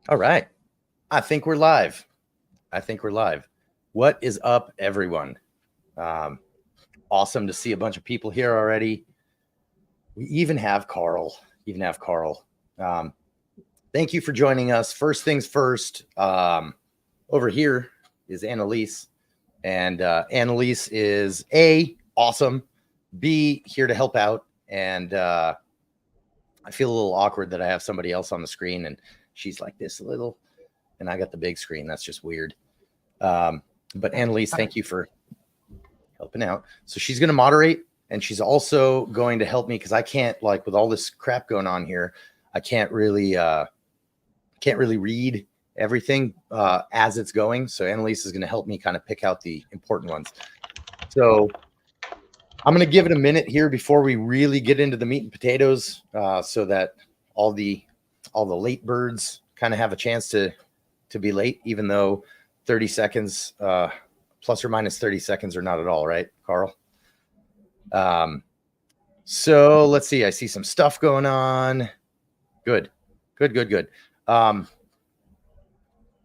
All right. I think we're live. What is up, everyone? Awesome to see a bunch of people here already. We even have Carl. Thank you for joining us. First things first, over here is Annalise. And Annalise is A, awesome, B, here to help out. And I feel a little awkward that I have somebody else on the screen and she's like this a little, and I got the big screen. That's just weird. But Annalise, thank you for helping out. So she's going to moderate, and she's also going to help me because I can't, like, with all this crap going on here, I can't really read everything as it's going. So Annalise is going to help me kind of pick out the important ones. So I'm going to give it a minute here before we really get into the meat and potatoes, so that all the late birds kind of have a chance to be late, even though 30 seconds, plus or minus 30 seconds are not at all, right, Carl? So let's see. I see some stuff going on. Good.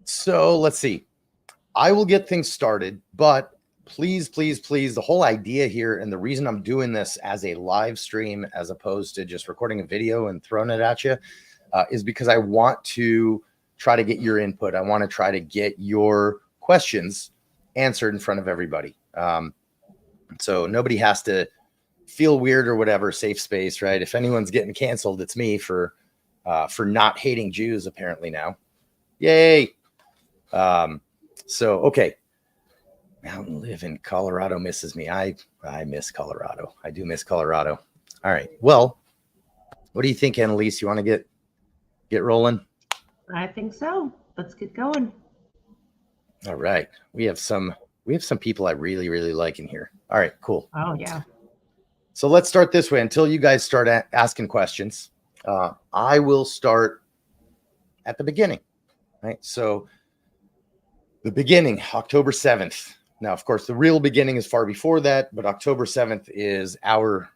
So let's see. I will get things started, but please, the whole idea here and the reason I'm doing this as a live stream as opposed to just recording a video and throwing it at you is because I want to try to get your input. I want to try to get your questions answered in front of everybody. So nobody has to feel weird or whatever. Safe space, right? If anyone's getting canceled, it's me for not hating Jews apparently now. Yay. So, okay. Mountain live in Colorado misses me. I miss Colorado. I do miss Colorado. All right. Well, what do you think, Annalise? You want to get rolling? I think so. Let's get going. All right. We have some people I really, really like in here. All right, cool. Oh, yeah. So let's start this way until you guys start asking questions. I will start at the beginning, right? So the beginning, October 7th. Now, of course, the real beginning is far before that, but October 7th is our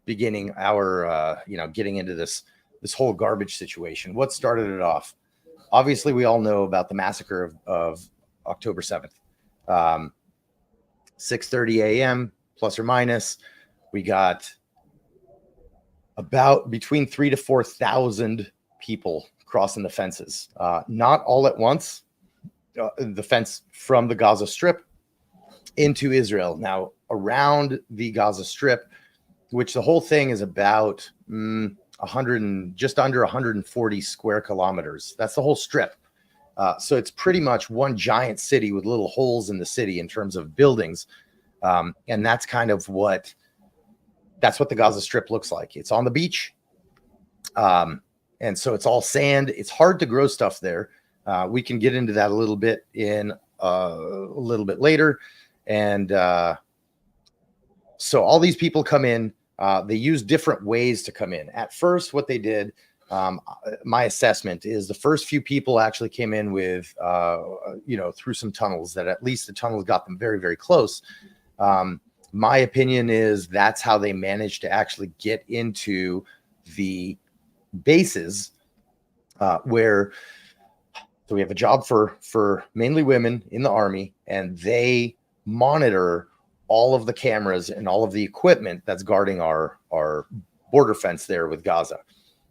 beginning, getting into this whole garbage situation. What started it off? Obviously, we all know about the massacre of October 7th. 6:30 a.m. plus or minus. We got about between 3,000 to 4,000 people crossing the fences. Not all at once. The fence from the Gaza Strip into Israel. Now, around the Gaza Strip, which the whole thing is about 100 just under 140 square kilometers. That's the whole strip. So it's pretty much one giant city with little holes in the city in terms of buildings. And that's kind of what the Gaza Strip looks like. It's on the beach. And so it's all sand. It's hard to grow stuff there. We can get into that a little bit later. And so all these people come in. They use different ways to come in. At first, what they did, my assessment is the first few people actually came in with, through some tunnels that at least the tunnels got them very, very close. My opinion is that's how they managed to actually get into the bases where. So we have a job for mainly women in the army, and they monitor all of the cameras and all of the equipment that's guarding our border fence there with Gaza.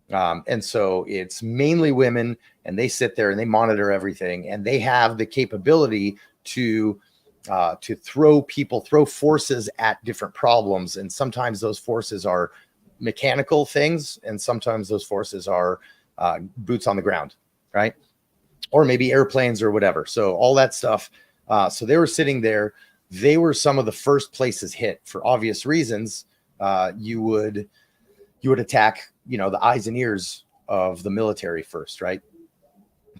And so it's mainly women, and they sit there and they monitor everything, and they have the capability to throw forces at different problems. And sometimes those forces are mechanical things, and sometimes those forces are boots on the ground, right? Or maybe airplanes or whatever. So all that stuff. So they were sitting there. They were some of the first places hit for obvious reasons. You would attack, the eyes and ears of the military first, right?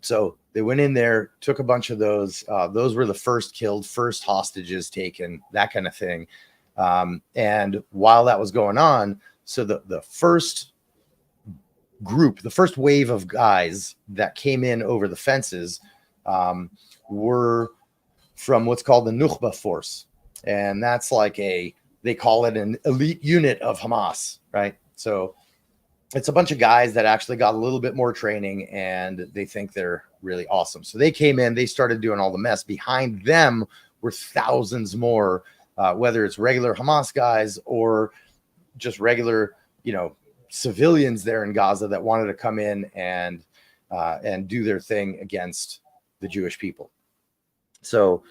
So they went in there, took a bunch of those. Those were the first killed, first hostages taken, that kind of thing. And while that was going on, so the first group, the first wave of guys that came in over the fences were from what's called the Nukhba force. And that's like they call it an elite unit of Hamas, right? So it's a bunch of guys that actually got a little bit more training and they think they're really awesome. So they came in, they started doing all the mess. Behind them were thousands more, whether it's regular Hamas guys or just regular, civilians there in Gaza that wanted to come in and do their thing against the Jewish people. So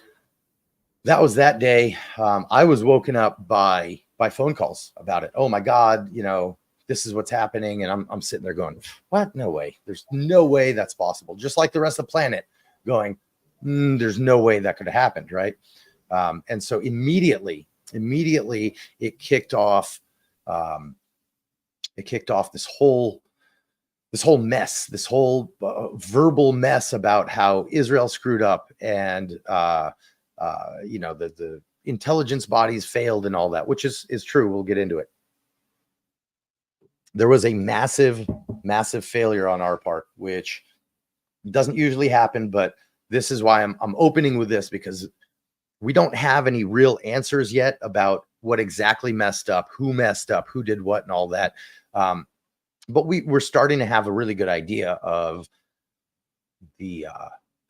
that was that day. I was woken up by phone calls about it. Oh my God, this is what's happening. And I'm sitting there going, what? No way. There's no way that's possible. Just like the rest of the planet going, there's no way that could have happened. Right. And so immediately it kicked off this whole mess, this whole verbal mess about how Israel screwed up and, the intelligence bodies failed and all that, which is true. We'll get into it. There was a massive failure on our part, which doesn't usually happen, but this is why I'm opening with this, because we don't have any real answers yet about what exactly messed up, who did what and all that. But we're starting to have a really good idea of the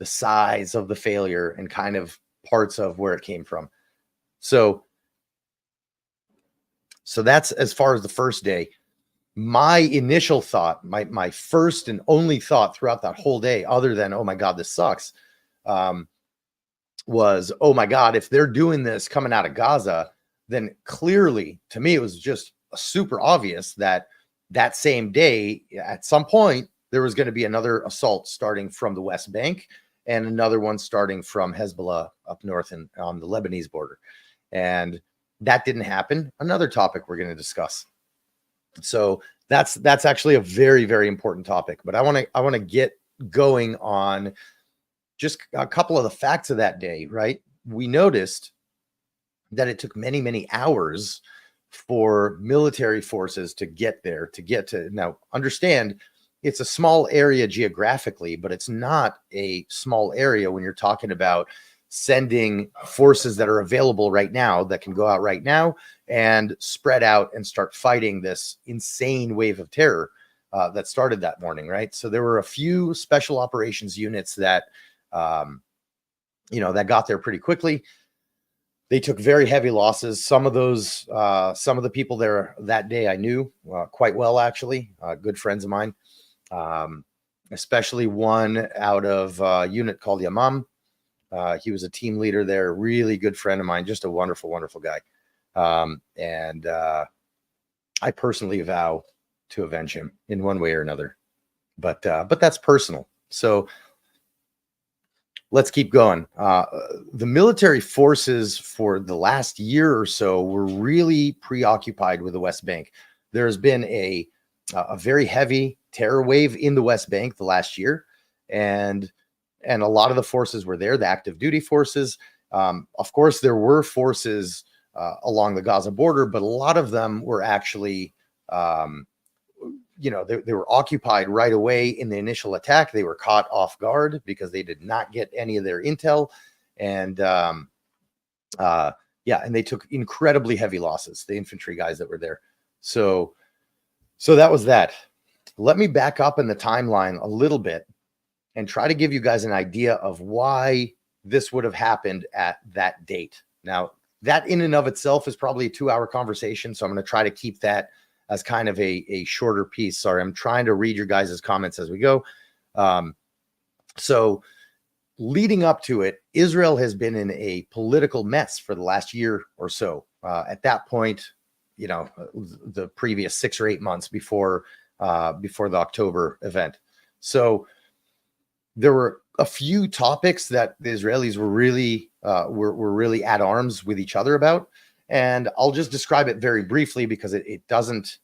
size of the failure and kind of parts of where it came from. So that's as far as the first day. My initial thought, my first and only thought throughout that whole day, other than, oh my God, this sucks, was, oh my God, if they're doing this coming out of Gaza, then clearly, to me, it was just super obvious that same day, at some point, there was going to be another assault starting from the West Bank and another one starting from Hezbollah up north and on the Lebanese border. And that didn't happen. Another topic we're going to discuss. So that's actually a very, very important topic. But I want to get going on just a couple of the facts of that day, right? We noticed that it took many, many hours for military forces to get there, now understand it's a small area geographically, but it's not a small area when you're talking about sending forces that are available right now that can go out right now and spread out and start fighting this insane wave of terror that started that morning, right? So there were a few special operations units that, that got there pretty quickly. They took very heavy losses. Some of the people there that day I knew quite well, actually, good friends of mine, especially one out of a unit called Yamam. He was a team leader there, really good friend of mine, just a wonderful, wonderful guy. And I personally vow to avenge him in one way or another, but that's personal. So let's keep going. The military forces for the last year or so were really preoccupied with the West Bank. There's been a very heavy terror wave in the West Bank the last year, and a lot of the forces were there, the active duty forces. Of course, there were forces along the Gaza border, but a lot of them were actually, they were occupied right away in the initial attack. They were caught off guard because they did not get any of their intel. And and they took incredibly heavy losses, the infantry guys that were there. So that was that. Let me back up in the timeline a little bit and try to give you guys an idea of why this would have happened at that date. Now, that in and of itself is probably a 2-hour conversation, so I'm going to try to keep that as kind of a shorter piece. Sorry, I'm trying to read your guys' comments as we go. So leading up to it, Israel has been in a political mess for the last year or so. At that point, the previous 6 or 8 months before the October event. So there were a few topics that the Israelis were really really at arms with each other about, and I'll just describe it very briefly because it doesn't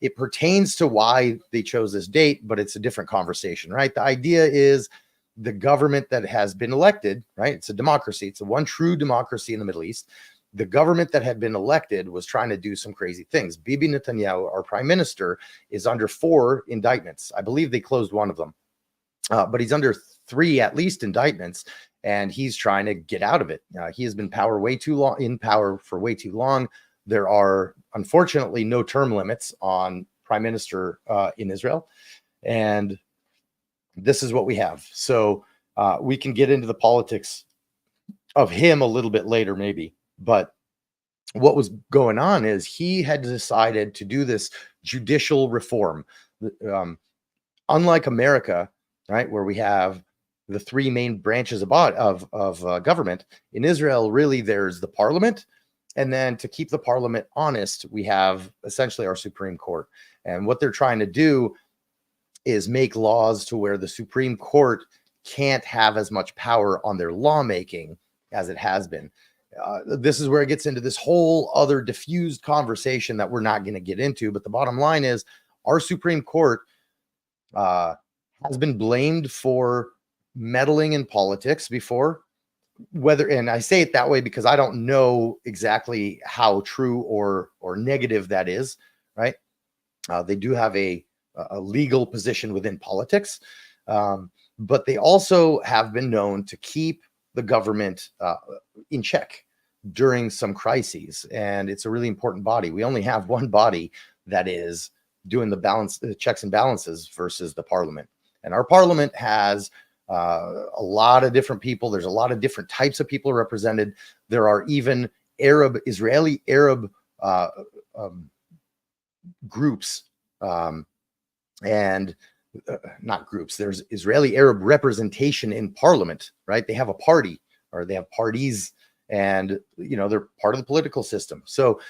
it pertains to why they chose this date, but it's a different conversation, right? The idea is the government that has been elected, right? It's a democracy. It's the one true democracy in the Middle East. The government that had been elected was trying to do some crazy things. Bibi Netanyahu, our prime minister, is under 4 indictments. I believe they closed one of them. But he's under 3 at least indictments, and he's trying to get out of it. He has been in power for way too long. There are unfortunately no term limits on prime minister in Israel. And this is what we have. So we can get into the politics of him a little bit later, maybe. But what was going on is he had decided to do this judicial reform. Unlike America, right, where we have the three main branches of government, in Israel, really, there's the parliament. And then to keep the parliament honest, we have essentially our Supreme Court. And what they're trying to do is make laws to where the Supreme Court can't have as much power on their lawmaking as it has been. This is where it gets into this whole other diffused conversation that we're not going to get into. But the bottom line is our Supreme Court has been blamed for meddling in politics before. And I say it that way because I don't know exactly how true or negative that is, right? They do have a legal position within politics, but they also have been known to keep the government in check during some crises. And it's a really important body. We only have one body that is doing the checks and balances versus the parliament. And our parliament has a lot of different people. There's a lot of different types of people represented. There are even Israeli Arab groups, and not groups. There's Israeli Arab representation in parliament, right? They have a party, or they have parties, and they're part of the political system. So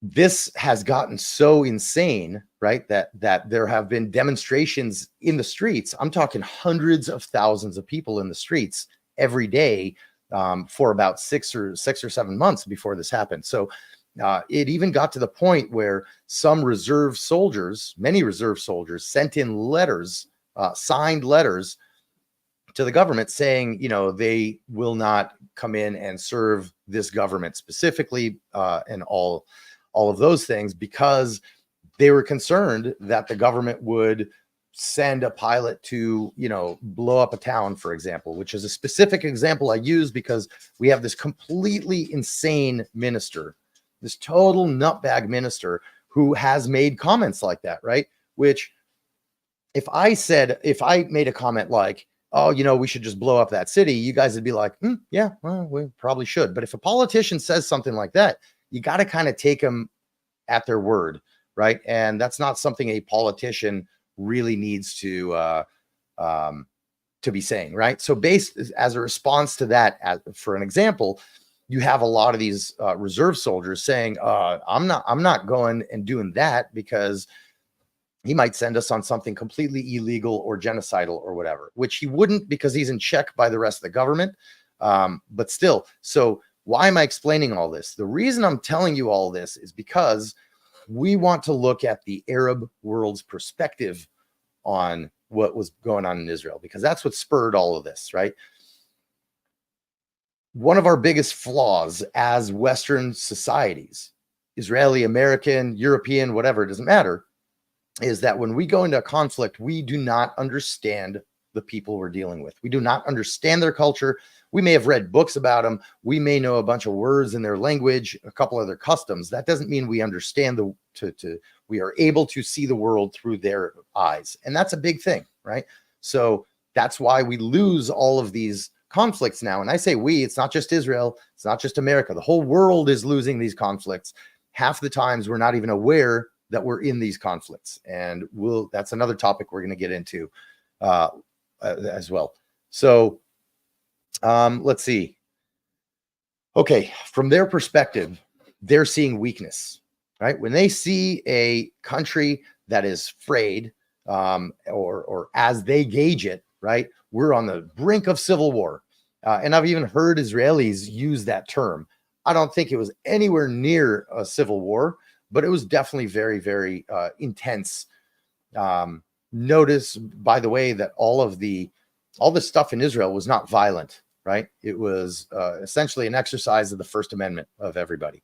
this has gotten so insane, right, that there have been demonstrations in the streets. I'm talking hundreds of thousands of people in the streets every day for about 6 or 7 months before this happened. So it even got to the point where many reserve soldiers, sent in letters, signed letters to the government saying, they will not come in and serve this government specifically, and all of those things, because they were concerned that the government would send a pilot to, blow up a town, for example, which is a specific example I use because we have this completely insane minister, this total nutbag minister who has made comments like that, right? Which if I made a comment like, oh, we should just blow up that city, you guys would be like, yeah, well, we probably should. But if a politician says something like that, you got to kind of take them at their word, right? And that's not something a politician really needs to be saying, right? So based as a response to that, for an example, you have a lot of these reserve soldiers saying, I'm not going and doing that because he might send us on something completely illegal or genocidal or whatever, which he wouldn't, because he's in check by the rest of the government. But still, so why am I explaining all this? The reason I'm telling you all this is because we want to look at the Arab world's perspective on what was going on in Israel, because that's what spurred all of this, right? One of our biggest flaws as Western societies, Israeli, American, European, whatever, it doesn't matter, is that when we go into a conflict, we do not understand the people we're dealing with. We do not understand their culture. We may have read books about them. We may know a bunch of words in their language, a couple of their customs. That doesn't mean we understand we are able to see the world through their eyes. And that's a big thing, right? So that's why we lose all of these conflicts now. And I say we, it's not just Israel. It's not just America. The whole world is losing these conflicts. Half the times we're not even aware that we're in these conflicts. And that's another topic we're going to get into as well. So let's see. Okay, from their perspective, they're seeing weakness, right? When they see a country that is frayed, or as they gauge it, right, we're on the brink of civil war. And I've even heard Israelis use that term. I don't think it was anywhere near a civil war, but it was definitely very, very intense. Notice, by the way, that all this stuff in Israel was not violent, right? It was essentially an exercise of the First Amendment of everybody.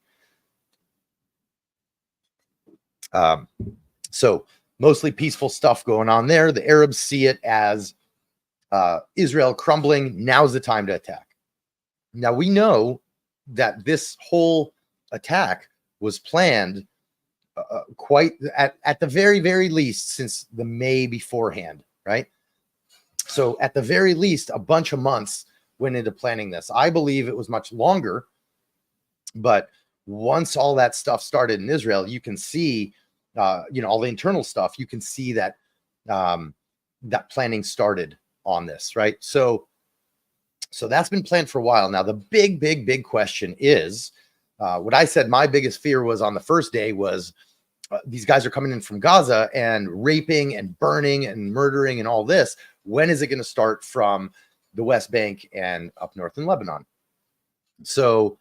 So mostly peaceful stuff going on there. The Arabs see it as Israel crumbling. Now's the time to attack. Now we know that this whole attack was planned quite at the very least since the May beforehand, right? So at the very least, a bunch of months went into planning this. I believe it was much longer, but once all that stuff started in Israel, you can see, all the internal stuff. You can see that that planning started on this, right? So that's been planned for a while now. The big question is, what I said my biggest fear was on the first day was these guys are coming in from Gaza and raping and burning and murdering and all this. When is it going to start from the West Bank and up north in Lebanon? So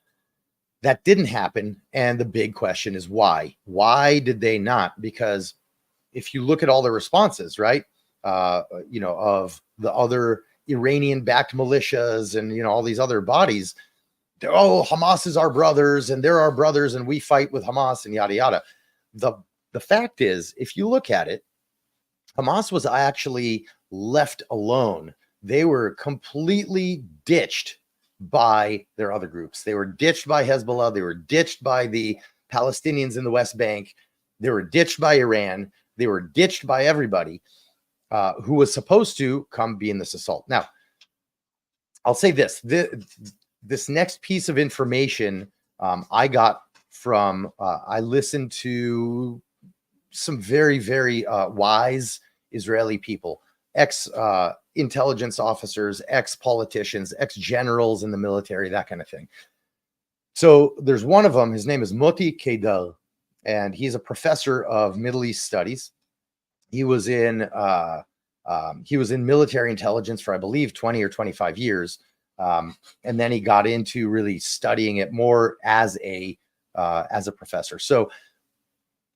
that didn't happen. And the big question is why? Why did they not? Because if you look at all the responses, right, of the other Iranian-backed militias and, all these other bodies, Hamas is our brothers and they're our brothers and we fight with Hamas and yada, yada. The fact is, if you look at it, Hamas was actually left alone. They were completely ditched by their other groups. They were ditched by Hezbollah. They were ditched by the Palestinians in the West Bank. They were ditched by Iran. They were ditched by everybody who was supposed to come be in this assault. Now, I'll say this. This next piece of information I got from, I listened to some very wise Israeli people, ex-intelligence officers, ex-politicians, ex-generals in the military, that kind of thing. So there's one of them, his name is Moti Kedar, and he's a professor of Middle East studies. He was in military intelligence for, I believe, 20 or 25 years. And then he got into really studying it more as a professor. So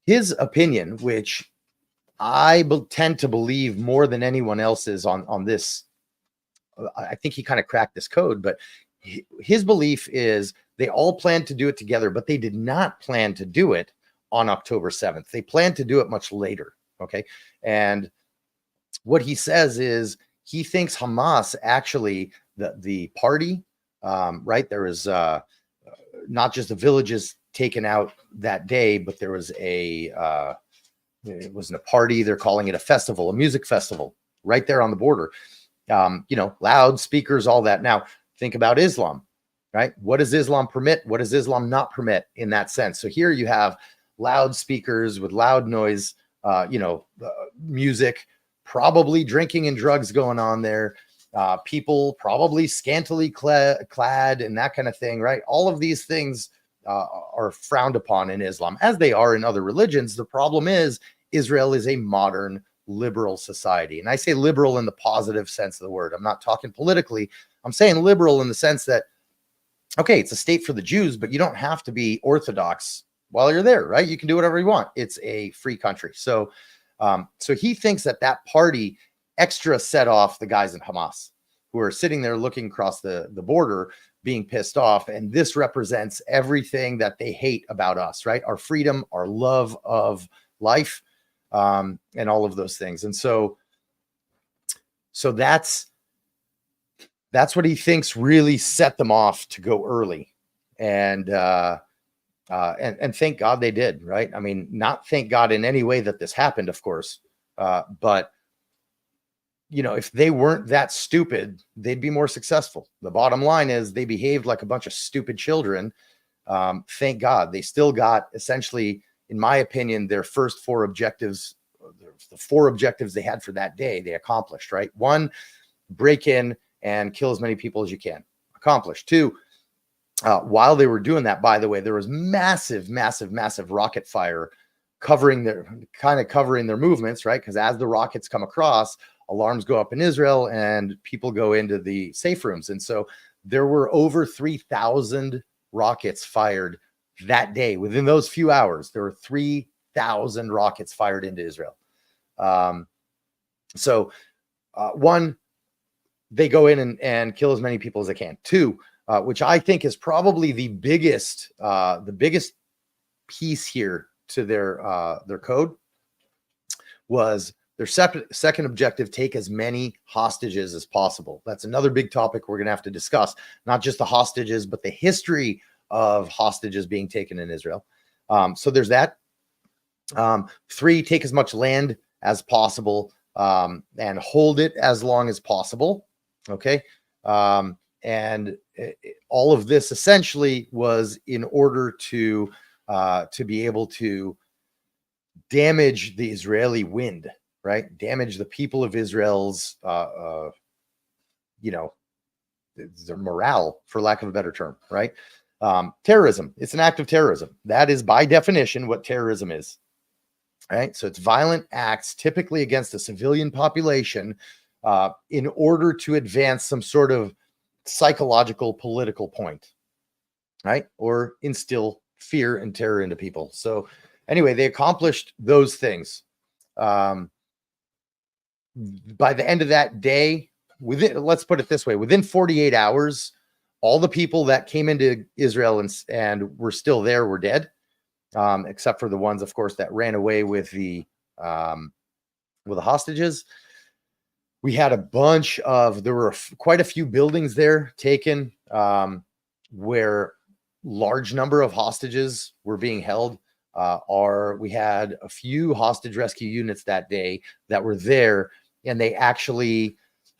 his opinion, which I tend to believe more than anyone else's on this, I think he kind of cracked this code, but his belief is they all planned to do it together, but they did not plan to do it on October 7th. They planned to do it much later. Okay. And what he says is he thinks Hamas actually, the party, right? There was not just the villages taken out that day, but there was it wasn't a party. They're calling it a festival, a music festival right there on the border. Loud speakers, all that. Now think about Islam, right? What does Islam permit? What does Islam not permit in that sense? So here you have loud speakers with loud noise, music, probably drinking and drugs going on there. People probably scantily clad and that kind of thing, right? All of these things are frowned upon in Islam, as they are in other religions. The problem is Israel is a modern liberal society. And I say liberal in the positive sense of the word. I'm not talking politically. I'm saying liberal in the sense that, okay, it's a state for the Jews, but you don't have to be Orthodox while you're there, right? You can do whatever you want. It's a free country. So he thinks that party extra set off the guys in Hamas who are sitting there looking across the border, being pissed off. And this represents everything that they hate about us, right? Our freedom, our love of life, and all of those things. And so that's what he thinks really set them off to go early. And thank God they did, right? I mean, not thank God in any way that this happened, of course, but if they weren't that stupid, they'd be more successful. The bottom line is they behaved like a bunch of stupid children. Thank God they still got, essentially, in my opinion, their first four objectives, the four objectives they had for that day, they accomplished, right? One, break in and kill as many people as you can. Accomplished. Two, while they were doing that, by the way, there was massive rocket fire covering their movements, right? Because as the rockets come across, alarms go up in Israel and people go into the safe rooms. And so there were over 3,000 rockets fired that day. Within those few hours, there were 3,000 rockets fired into Israel. One, they go in and kill as many people as they can. Two, which I think is probably the biggest piece here to their code, was their second objective: take as many hostages as possible. That's another big topic we're going to have to discuss, not just the hostages, but the history of hostages being taken in Israel. So there's that. 3, take as much land as possible and hold it as long as possible. Okay. And all of this essentially was in order to be able to damage the Israeli wind, right? Damage the people of Israel's, their morale, for lack of a better term, right? Terrorism. It's an act of terrorism. That is by definition what terrorism is, right? So it's violent acts typically against a civilian population in order to advance some sort of psychological political point, right? Or instill fear and terror into people. So anyway, they accomplished those things. By the end of that day, let's put it this way, within 48 hours, all the people that came into Israel and were still there were dead, except for the ones, of course, that ran away with the hostages. We had there were quite a few buildings there taken where large number of hostages were being held. We had a few hostage rescue units that day that were there, and they actually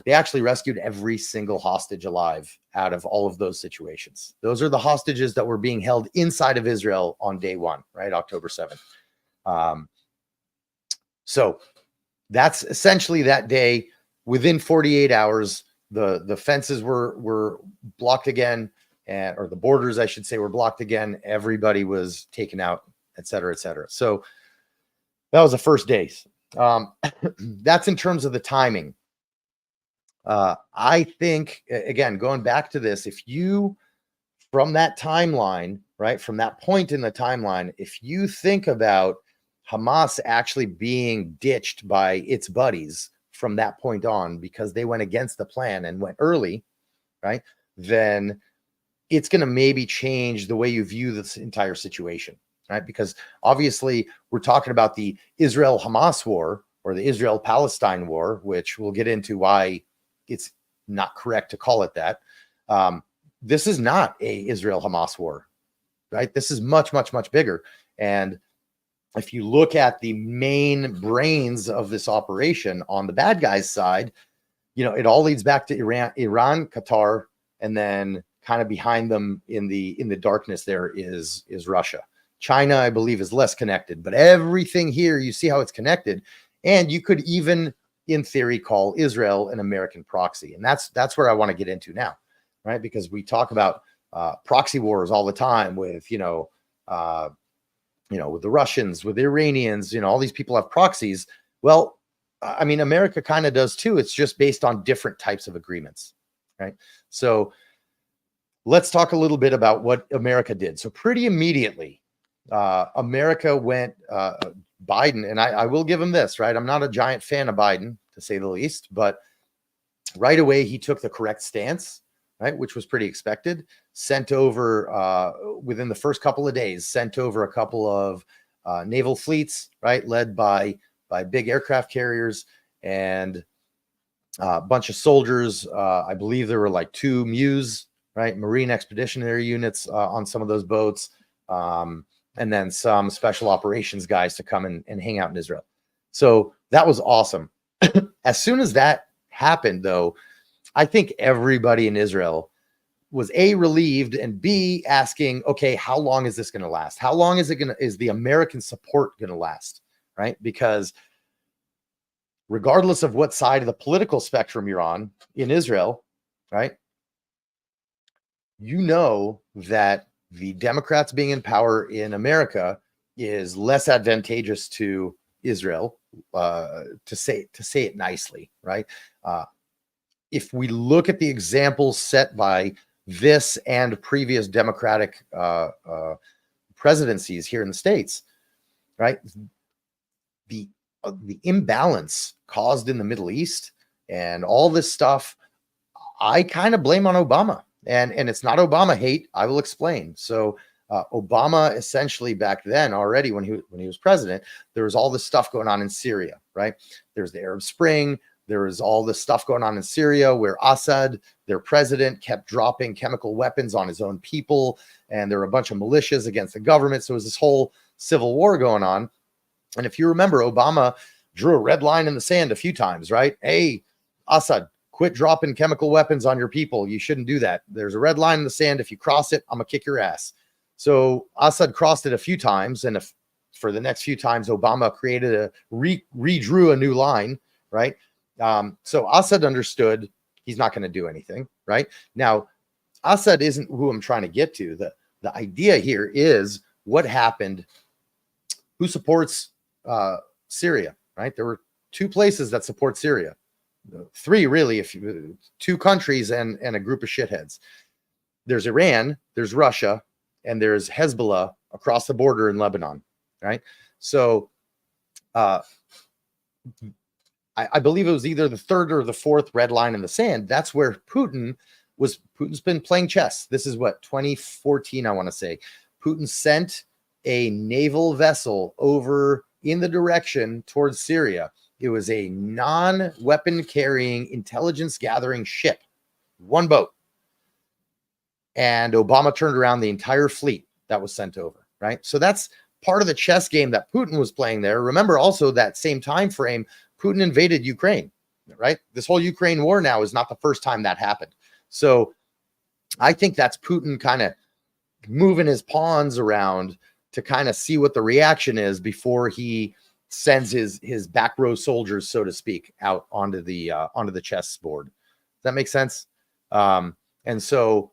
rescued every single hostage alive out of all of those situations. Those are the hostages that were being held inside of Israel on day 1, right? October 7th. So that's essentially that day. Within 48 hours, the fences were blocked again, or the borders, I should say, were blocked again. Everybody was taken out, et cetera, et cetera. So that was the first day. That's in terms of the timing. I think, again, going back to this, if you, from that timeline, right, from that point in the timeline, if you think about Hamas actually being ditched by its buddies from that point on because they went against the plan and went early, right, then it's going to maybe change the way you view this entire situation, right? Because obviously we're talking about the Israel-Hamas war or the Israel-Palestine war, which we'll get into why it's not correct to call it that. This is not a Israel-Hamas war, right? This is much, much, much bigger. And if you look at the main brains of this operation on the bad guys' side, it all leads back to Iran, Qatar, and then kind of behind them in the darkness there is Russia. China, I believe, is less connected, but everything here, you see how it's connected. And you could even, in theory, call Israel an American proxy. And that's where I want to get into now, right? Because we talk about proxy wars all the time with, with the Russians, with the Iranians, all these people have proxies. Well, I mean, America kind of does too. It's just based on different types of agreements, right? So let's talk a little bit about what America did. So pretty immediately, America went, Biden, and I will give him this, right? I'm not a giant fan of Biden, to say the least, but right away he took the correct stance, right? Which was pretty expected. Sent over, within the first couple of days, sent over a couple of naval fleets, right? Led by big aircraft carriers and a bunch of soldiers. I believe there were like 2 MEUs, right? Marine Expeditionary Units on some of those boats. And then some special operations guys to come and hang out in Israel. So that was awesome. As soon as that happened, though, I think everybody in Israel was A, relieved, and B, asking, okay, how long is this going to last? How long is the American support going to last, right? Because regardless of what side of the political spectrum you're on in Israel, right, that the Democrats being in power in America is less advantageous to Israel, to say it nicely, right? If we look at the examples set by this and previous Democratic presidencies here in the States, right? The imbalance caused in the Middle East and all this stuff, I kind of blame on Obama. And it's not Obama hate. I will explain. So Obama essentially back then already when he was president, there was all this stuff going on in Syria, right? There's the Arab Spring. There was all this stuff going on in Syria where Assad, their president, kept dropping chemical weapons on his own people. And there were a bunch of militias against the government. So it was this whole civil war going on. And if you remember, Obama drew a red line in the sand a few times, right? Hey, Assad, quit dropping chemical weapons on your people. You shouldn't do that. There's a red line in the sand. If you cross it, I'm going to kick your ass. So Assad crossed it a few times. And for the next few times, Obama created redrew a new line, right? So Assad understood he's not going to do anything, right? Now, Assad isn't who I'm trying to get to. The idea here is what happened, who supports Syria, right? There were two places that support Syria. Three, really, if you, two countries and a group of shitheads. There's Iran, there's Russia, and there's Hezbollah across the border in Lebanon, right? So I believe it was either the third or the fourth red line in the sand. That's where Putin's been playing chess. This is what, 2014, I want to say. Putin sent a naval vessel over in the direction towards Syria. It was a non-weapon carrying intelligence gathering ship, one boat. And Obama turned around the entire fleet that was sent over, right? So that's part of the chess game that Putin was playing there. Remember also that same time frame, Putin invaded Ukraine, right? This whole Ukraine war now is not the first time that happened. So I think that's Putin kind of moving his pawns around to kind of see what the reaction is before he sends his back row soldiers, so to speak, out onto the chess board. Does that make sense? And so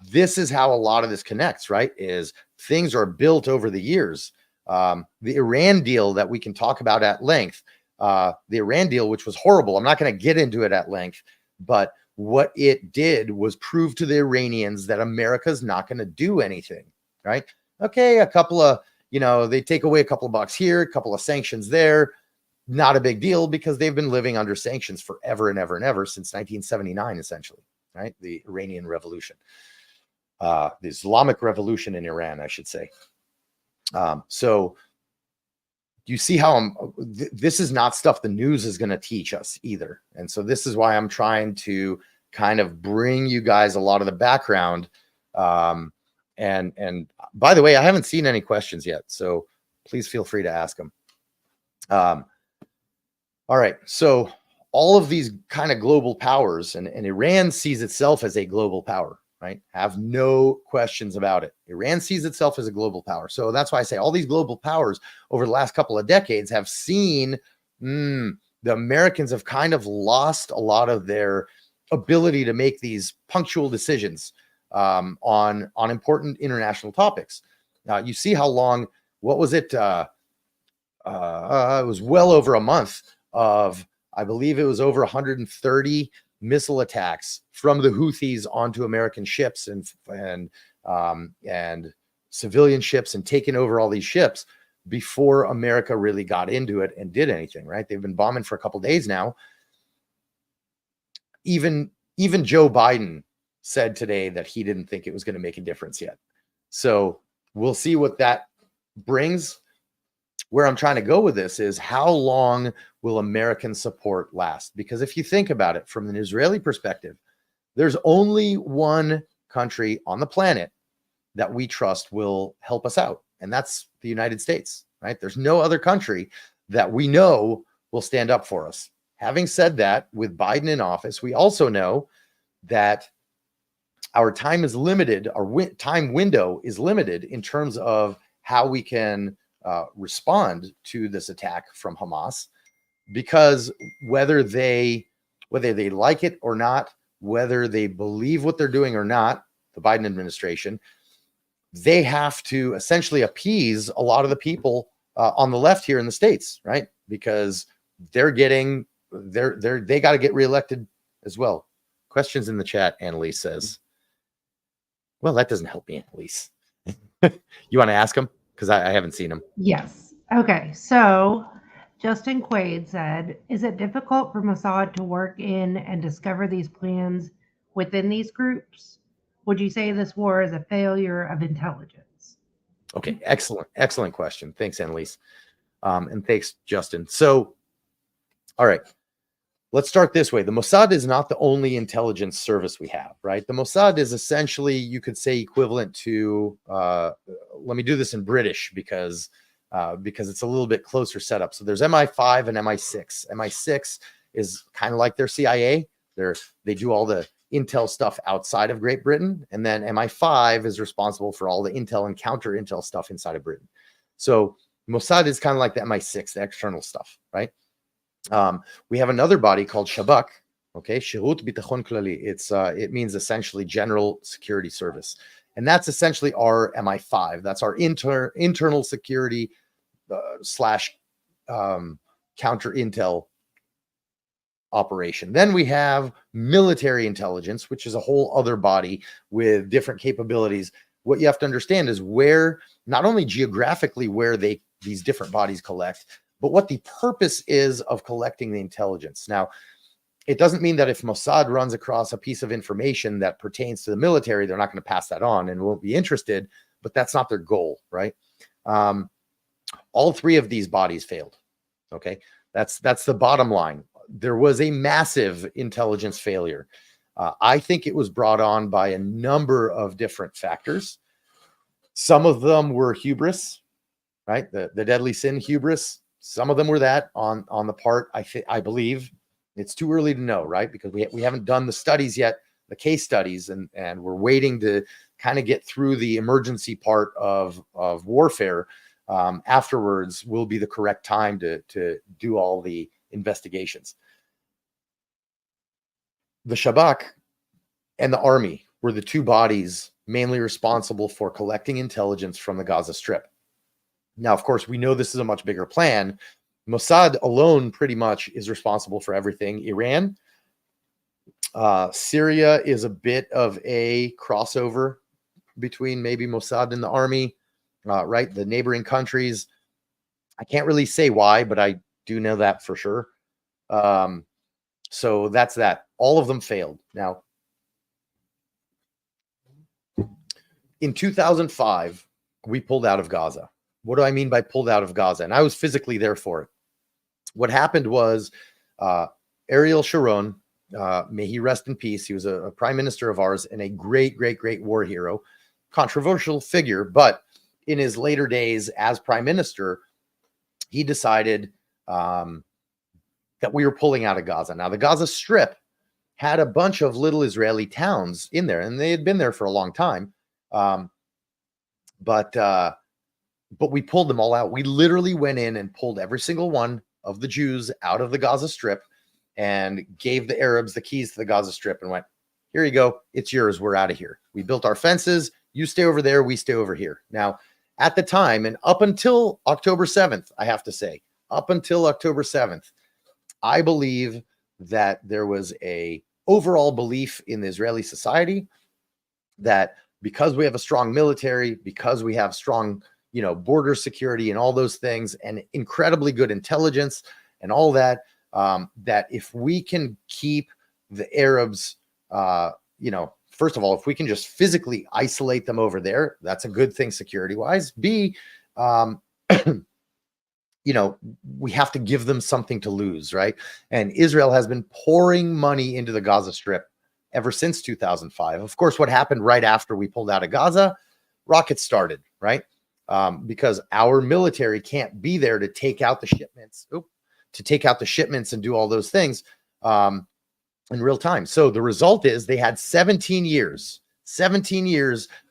this is how a lot of this connects, right? Is things are built over the years. The Iran deal that we can talk about at length, the Iran deal, which was horrible. I'm not going to get into it at length, but what it did was prove to the Iranians that America's not going to do anything, right? Okay, a couple of, they take away a couple of bucks here, a couple of sanctions there. Not a big deal because they've been living under sanctions forever and ever and ever since 1979, essentially, right? The Iranian Revolution, the Islamic Revolution in Iran, I should say. So you see how this is not stuff the news is going to teach us either. And so this is why I'm trying to kind of bring you guys a lot of the background. And by the way, I haven't seen any questions yet, so please feel free to ask them. All right, so all of these kind of global powers, and Iran sees itself as a global power, right? Have no questions about it. Iran sees itself as a global power. So that's why I say all these global powers over the last couple of decades have seen the Americans have kind of lost a lot of their ability to make these punctual decisions on important international topics. You see how long, what was it? It was well over a month of, I believe it was over 130 missile attacks from the Houthis onto American ships and civilian ships and taking over all these ships before America really got into it and did anything, right? They've been bombing for a couple of days now. Even Joe Biden said today that he didn't think it was going to make a difference yet. So we'll see what that brings. Where I'm trying to go with this is how long will American support last? Because if you think about it from an Israeli perspective, there's only one country on the planet that we trust will help us out, and that's the United States, right? There's no other country that we know will stand up for us. Having said that, with Biden in office, we also know that our time is limited, our time window is limited in terms of how we can respond to this attack from Hamas, because whether they like it or not, whether they believe what they're doing or not, the Biden administration, they have to essentially appease a lot of the people on the left here in the States, right? Because they got to get reelected as well. Questions in the chat, Annalise says. Well, that doesn't help me, Annalise. You want to ask him? Because I haven't seen him. Yes. Okay. So Justin Quaid said, is it difficult for Mossad to work in and discover these plans within these groups? Would you say this war is a failure of intelligence? Okay. Excellent question. Thanks, Annalise. And thanks, Justin. So, all right. Let's start this way. The Mossad is not the only intelligence service we have, right? The Mossad is essentially, you could say, equivalent to, let me do this in British because because it's a little bit closer setup. So there's MI5 and MI6. MI6 is kind of like their CIA. They do all the intel stuff outside of Great Britain, and then MI5 is responsible for all the intel and counter intel stuff inside of Britain. So Mossad is kind of like the MI6, the external stuff, right? We have another body called Shabak. Okay, Shirut Bitachon Klali. It means essentially General Security Service, and that's essentially our MI5. That's our internal security slash counter intel operation. Then we have military intelligence, which is a whole other body with different capabilities. What you have to understand is where, not only geographically where these different bodies collect, but what the purpose is of collecting the intelligence. Now, it doesn't mean that if Mossad runs across a piece of information that pertains to the military, they're not going to pass that on and won't be interested, but that's not their goal, right? All three of these bodies failed. Okay, that's the bottom line. There was a massive intelligence failure. I think it was brought on by a number of different factors. Some of them were hubris, right? The deadly sin, hubris. Some of them were that on the part, I believe. It's too early to know, right? Because we haven't done the studies yet, the case studies, and we're waiting to kind of get through the emergency part of warfare. Afterwards will be the correct time to do all the investigations. The Shabak and the army were the two bodies mainly responsible for collecting intelligence from the Gaza Strip. Now, of course, we know this is a much bigger plan. Mossad alone pretty much is responsible for everything. Iran, Syria is a bit of a crossover between maybe Mossad and the army, right? The neighboring countries. I can't really say why, but I do know that for sure. So that's that. All of them failed. Now, in 2005, we pulled out of Gaza. What do I mean by pulled out of Gaza? And I was physically there for it. What happened was Ariel Sharon, may he rest in peace. He was a prime minister of ours and a great, great, great war hero, controversial figure. But in his later days as prime minister, he decided that we were pulling out of Gaza. Now, the Gaza Strip had a bunch of little Israeli towns in there, and they had been there for a long time. But we pulled them all out. We literally went in and pulled every single one of the Jews out of the Gaza Strip and gave the Arabs the keys to the Gaza Strip and went, here you go. It's yours. We're out of here. We built our fences. You stay over there. We stay over here. Now, at the time, and up until October 7th, I have to say, up until October 7th, I believe that there was a overall belief in the Israeli society that because we have a strong military, because we have strong, border security and all those things, and incredibly good intelligence and all that, that if we can keep the Arabs, first of all, if we can just physically isolate them over there, that's a good thing security-wise. B, we have to give them something to lose, right? And Israel has been pouring money into the Gaza Strip ever since 2005. Of course, what happened right after we pulled out of Gaza, rockets started, right? Because our military can't be there to take out the shipments, and do all those things in real time. So the result is they had 17 years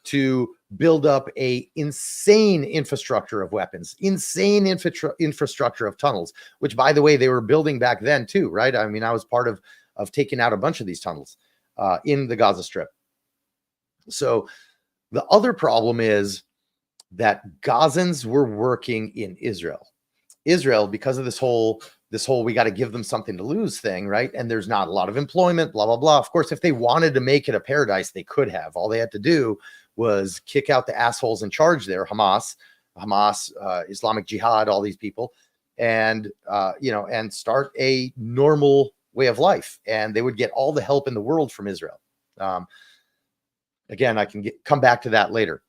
to build up a insane infrastructure of weapons, insane infrastructure of tunnels, which, by the way, they were building back then too, right? I mean, I was part of taking out a bunch of these tunnels in the Gaza Strip. So the other problem is that Gazans were working in Israel. Israel, because of this whole we got to give them something to lose thing, right? And there's not a lot of employment, blah, blah, blah. Of course, if they wanted to make it a paradise, they could have. All they had to do was kick out the assholes in charge there, Hamas, Islamic Jihad, all these people, and and start a normal way of life. And they would get all the help in the world from Israel. Again, I can come back to that later.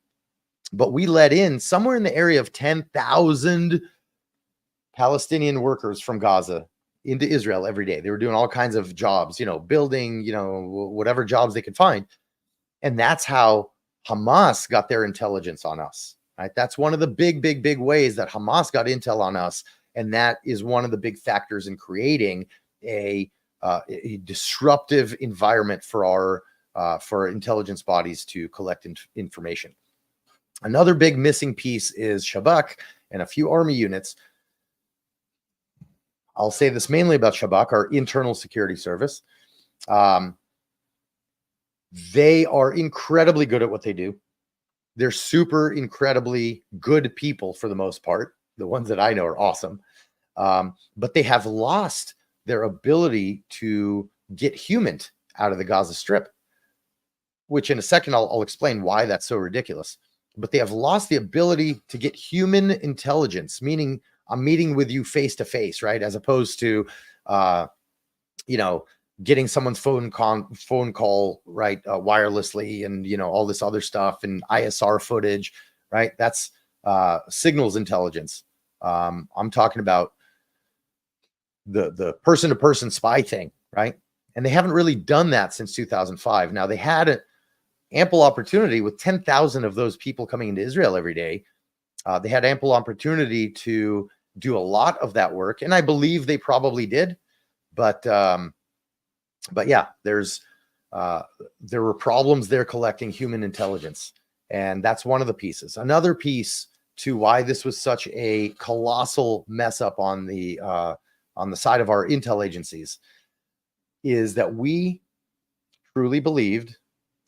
But we let in somewhere in the area of 10,000 Palestinian workers from Gaza into Israel every day. They were doing all kinds of jobs, building, whatever jobs they could find. And that's how Hamas got their intelligence on us. right? That's one of the big ways that Hamas got intel on us. And that is one of the big factors in creating a disruptive environment for our intelligence bodies to collect information. Another big missing piece is Shabak and a few army units. I'll say this mainly about Shabak, our internal security service. They are incredibly good at what they do. They're super incredibly good people for the most part. The ones that I know are awesome. But they have lost their ability to get human out of the Gaza Strip, which in a second I'll explain why that's so ridiculous. But they have lost the ability to get human intelligence, meaning I'm meeting with you face to face, right? As opposed to, getting someone's phone call, right, wirelessly, and all this other stuff and ISR footage, right? That's signals intelligence. I'm talking about the person-to-person spy thing, right? And they haven't really done that since 2005. Now, they had an ample opportunity with 10,000 of those people coming into Israel every day. They had ample opportunity to do a lot of that work, and I believe they probably did. But yeah, there were problems there collecting human intelligence, and that's one of the pieces. Another piece to why this was such a colossal mess up on the side of our intel agencies is that we truly believed,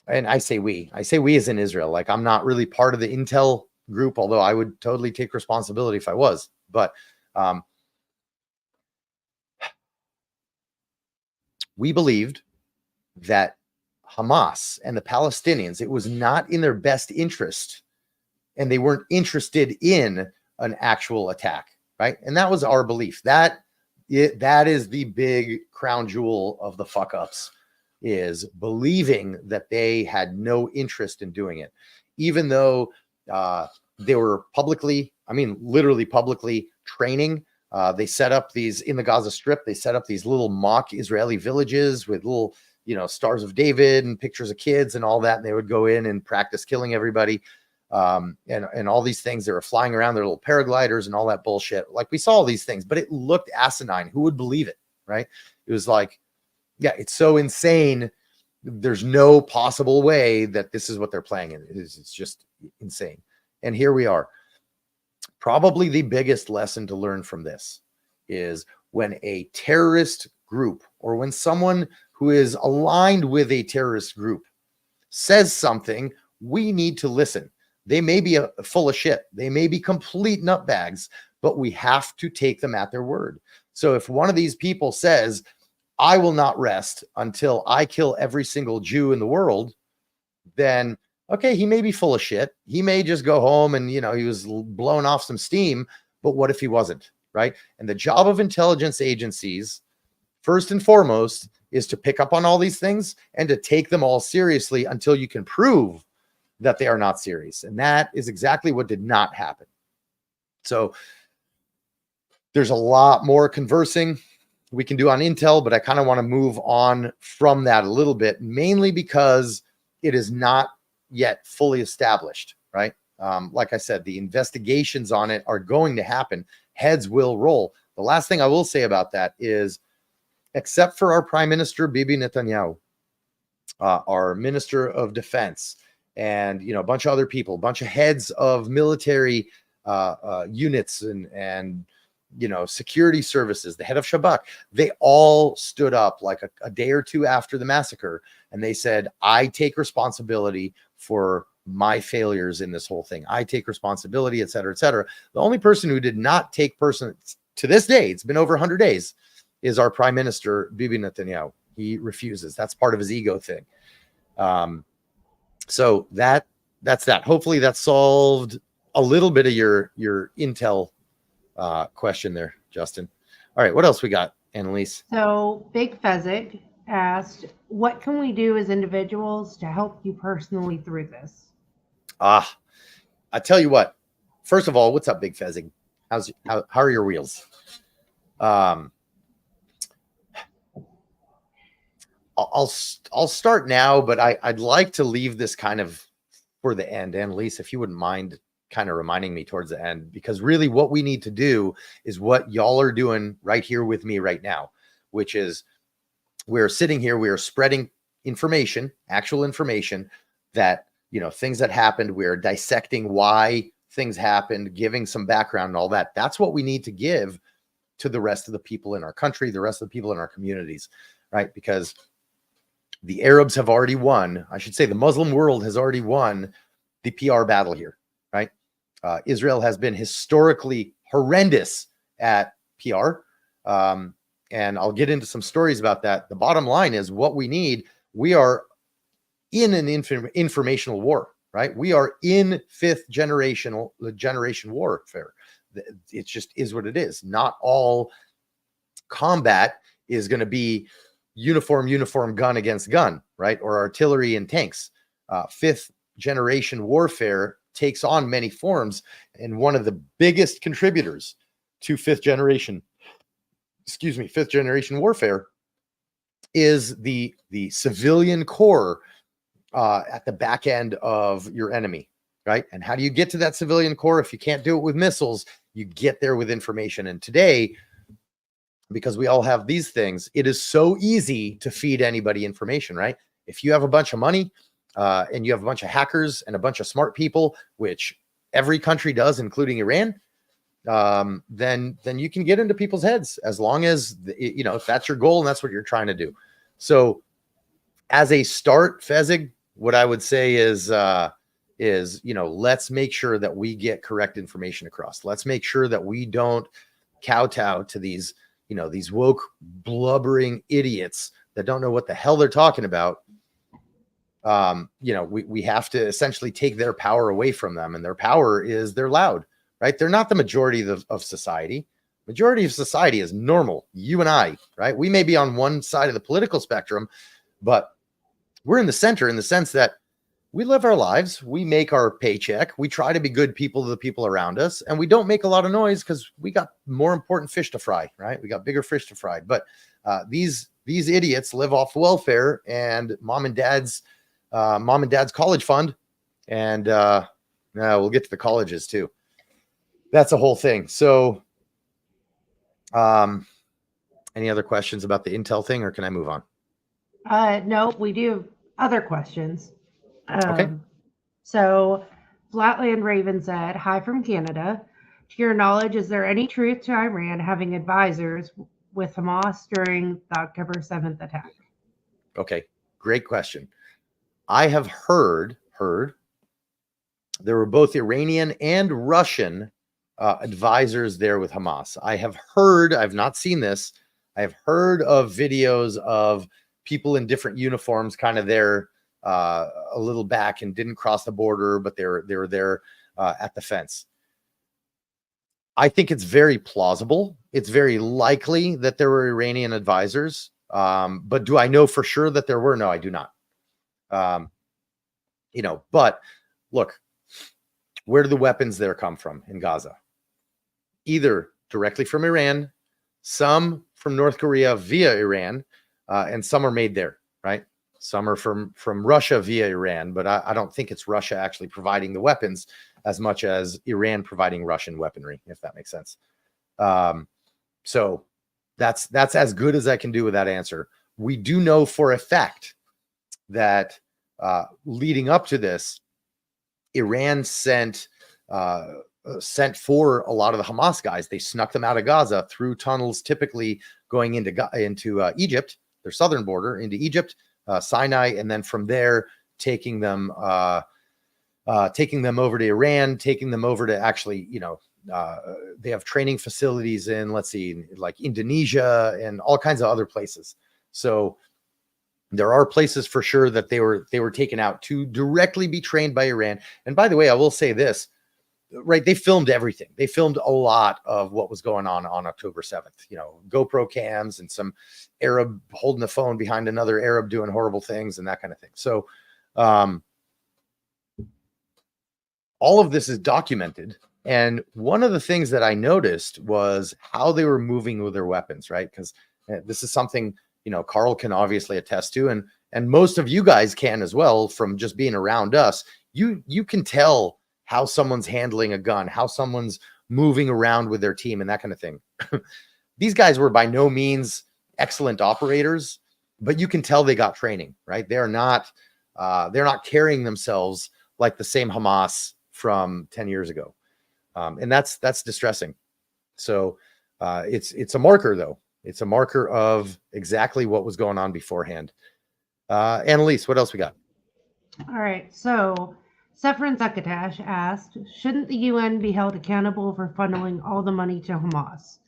and I say we as in Israel, like I'm not really part of the intel group, although I would totally take responsibility if I was, but we believed that Hamas and the Palestinians, it was not in their best interest, and they weren't interested in an actual attack, right? And that was our belief. That is the big crown jewel of the fuck ups, is believing that they had no interest in doing it, even though they were literally publicly training. They set up these in the Gaza Strip. They set up these little mock Israeli villages with little, Stars of David and pictures of kids and all that. And they would go in and practice killing everybody. And all these things. They were flying around their little paragliders and all that bullshit. Like, we saw all these things, but it looked asinine. Who would believe it? Right. It was like, yeah, it's so insane. There's no possible way that this is what they're playing. It's just insane. And here we are. Probably the biggest lesson to learn from this is when a terrorist group, or when someone who is aligned with a terrorist group says something, we need to listen. They may be full of shit. They may be complete nutbags, but we have to take them at their word. So if one of these people says, I will not rest until I kill every single Jew in the world, then okay, he may be full of shit. He may just go home and, he was blowing off some steam, but what if he wasn't, right? And the job of intelligence agencies, first and foremost, is to pick up on all these things and to take them all seriously until you can prove that they are not serious. And that is exactly what did not happen. So there's a lot more conversing we can do on intel, but I kind of want to move on from that a little bit, mainly because it is not yet fully established, right? Like I said, the investigations on it are going to happen. Heads will roll. The last thing I will say about that is, except for our Prime Minister, Bibi Netanyahu, our Minister of Defense, and, a bunch of other people, a bunch of heads of military units and security services, the head of Shabak, they all stood up like a day or two after the massacre, and they said, I take responsibility for my failures in this whole thing. I take responsibility, et cetera, et cetera. The only person who did not take to this day, it's been over 100 days, is our Prime Minister, Bibi Netanyahu. He refuses. That's part of his ego thing. So that's that. Hopefully that solved a little bit of your intel question there, Justin. All right, what else we got, Annalise? So Big Fezzik asked, what can we do as individuals to help you personally through this? I tell you what. First of all, what's up, Big Fezzik? How are your wheels? I'll start now, but I'd like to leave this kind of for the end. Annalise, if you wouldn't mind kind of reminding me towards the end, because really what we need to do is what y'all are doing right here with me right now, which is we're sitting here, we are spreading information, actual information that, you know, things that happened. We're dissecting why things happened, giving some background and all that. That's what we need to give to the rest of the people in our country, the rest of the people in our communities, right? Because the Arabs have already won. I should say the Muslim world has already won the PR battle here, right? Israel has been historically horrendous at PR. And I'll get into some stories about that. The bottom line is what we need. We are in an informational war, right? We are in fifth generation warfare. It just is what it is. Not all combat is going to be uniform gun against gun, right? Or artillery and tanks. Fifth generation warfare takes on many forms. And one of the biggest contributors to fifth generation warfare is the civilian core at the back end of your enemy, right? And how do you get to that civilian core? If you can't do it with missiles, you get there with information. And today, because we all have these things, it is so easy to feed anybody information, right? If you have a bunch of money and you have a bunch of hackers and a bunch of smart people, which every country does, including Iran, then you can get into people's heads, as long as, you know, if that's your goal and that's what you're trying to do. So as a start, Fezig, what I would say is, you know, let's make sure that we get correct information across. Let's make sure that we don't kowtow to these, you know, these woke blubbering idiots that don't know what the hell they're talking about. You know, we have to essentially take their power away from them, and their power is they're loud, right? They're not the majority of society. Majority of society is normal. You and I, right? We may be on one side of the political spectrum, but we're in the center in the sense that we live our lives. We make our paycheck. We try to be good people to the people around us, and we don't make a lot of noise because we got more important fish to fry, right? We got bigger fish to fry. But these idiots live off welfare and mom and dad's college fund, and we'll get to the colleges too. That's a whole thing. So, any other questions about the Intel thing, or can I move on? No, we do have other questions. Okay. So Flatland Raven said, "Hi from Canada. To your knowledge, is there any truth to Iran having advisors with Hamas during the October 7th attack?" Okay, great question. I have heard there were both Iranian and Russian advisors there with Hamas. I have heard, I've not seen this, I have heard of videos of people in different uniforms kind of there a little back and didn't cross the border, but they were there at the fence. I think it's very plausible. It's very likely that there were Iranian advisors. But do I know for sure that there were? No, I do not. You know, but look, where do the weapons there come from in Gaza? Either directly from Iran, some from North Korea via Iran, and some are made there, right? Some are from Russia via Iran, but I don't think it's Russia actually providing the weapons as much as Iran providing Russian weaponry, if that makes sense. So that's as good as I can do with that answer. We do know for a fact that leading up to this, Iran sent for a lot of the Hamas guys. They snuck them out of Gaza through tunnels, typically going into Egypt, their southern border, into Egypt, Sinai, and then from there taking them over to Iran, taking them over to actually, you know, they have training facilities in, let's see, like Indonesia and all kinds of other places. So there are places for sure that they were taken out to directly be trained by Iran. And by the way, I will say this, right? They filmed everything. They filmed a lot of what was going on October 7th, you know, GoPro cams and some Arab holding the phone behind another Arab doing horrible things and that kind of thing. So all of this is documented. And one of the things that I noticed was how they were moving with their weapons, right? Because this is something, you know, Carl can obviously attest to, and most of you guys can as well from just being around us. You can tell how someone's handling a gun, how someone's moving around with their team and that kind of thing. These guys were by no means excellent operators, but you can tell they got training, right? They're not carrying themselves like the same Hamas from 10 years ago. And that's distressing. So it's a marker, though. It's a marker of exactly what was going on beforehand. Annalise, what else we got? All right. So Sefrin Zakatash asked, shouldn't the UN be held accountable for funneling all the money to Hamas?